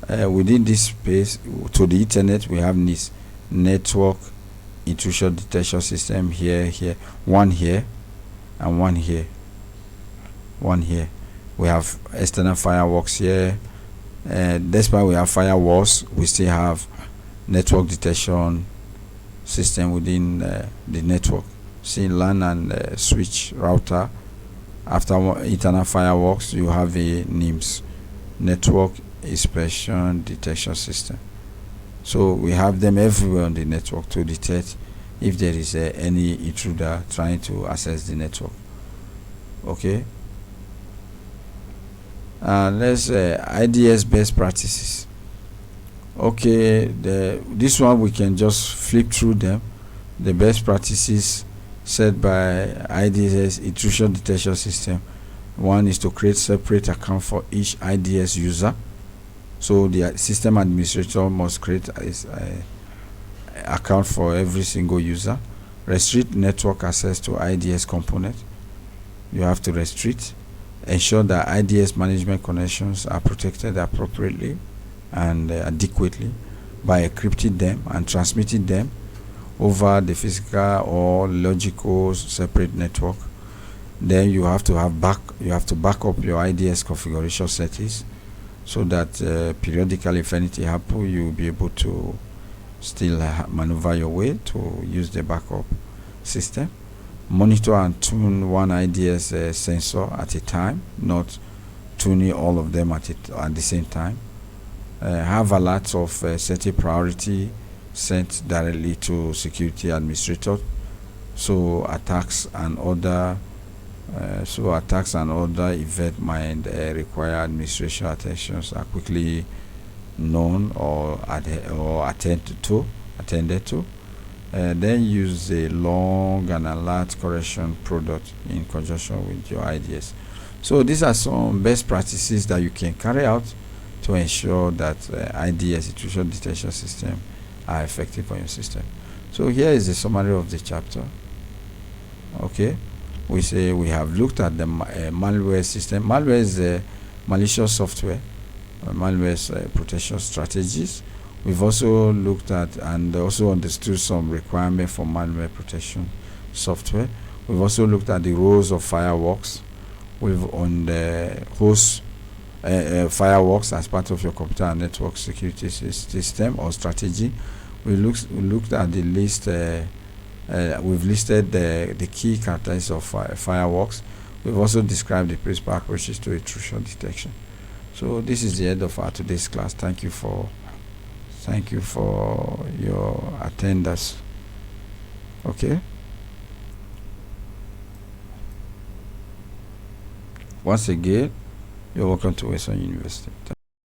within this space to the Ethernet. We have NITs, network intrusion detection system, here, one here, and one here. We have external firewalls here. Despite we have firewalls, we still have network detection system within the network. See, LAN and switch router. After internal firewalls, you have a NIMS, network inspection detection system. So we have them everywhere on the network to detect if there is any intruder trying to access the network. Okay. Let's Ids Best Practices. Okay, this one we can just flip through them. The best practices set by IDS intrusion detection system. One is to create separate account for each IDS user. So the system administrator must create a account for every single user. Restrict network access to IDS component. You have to restrict. Ensure that IDS management connections are protected appropriately and adequately by encrypting them and transmitting them over the physical or logical separate network. Then you have to back up your IDS configuration settings so that periodically, if anything happens, you'll be able to still maneuver your way to use the backup system. Monitor and tune one IDS sensor at a time, not tuning all of them at the same time. Have alerts of setting priority sent directly to security administrator, so attacks and other event might require administration attentions are quickly known or attended to. Then use a long and alert correction product in conjunction with your IDS. So these are some best practices that you can carry out to ensure that IDS intrusion detection system are effective on your system. So here is the summary of the chapter. Okay, we have looked at the malware system. Malware is malicious software, malware protection strategies. We've also looked at and also understood some requirements for malware protection software. We've also looked at the roles of firewalls. On the host firewalls as part of your computer and network security system or strategy. We looked at the list. We've listed the key characteristics of firewalls. We've also described the principal approaches to intrusion detection. So this is the end of our today's class. Thank you for your attendance. Okay. Once again, you're welcome to Waidsum University.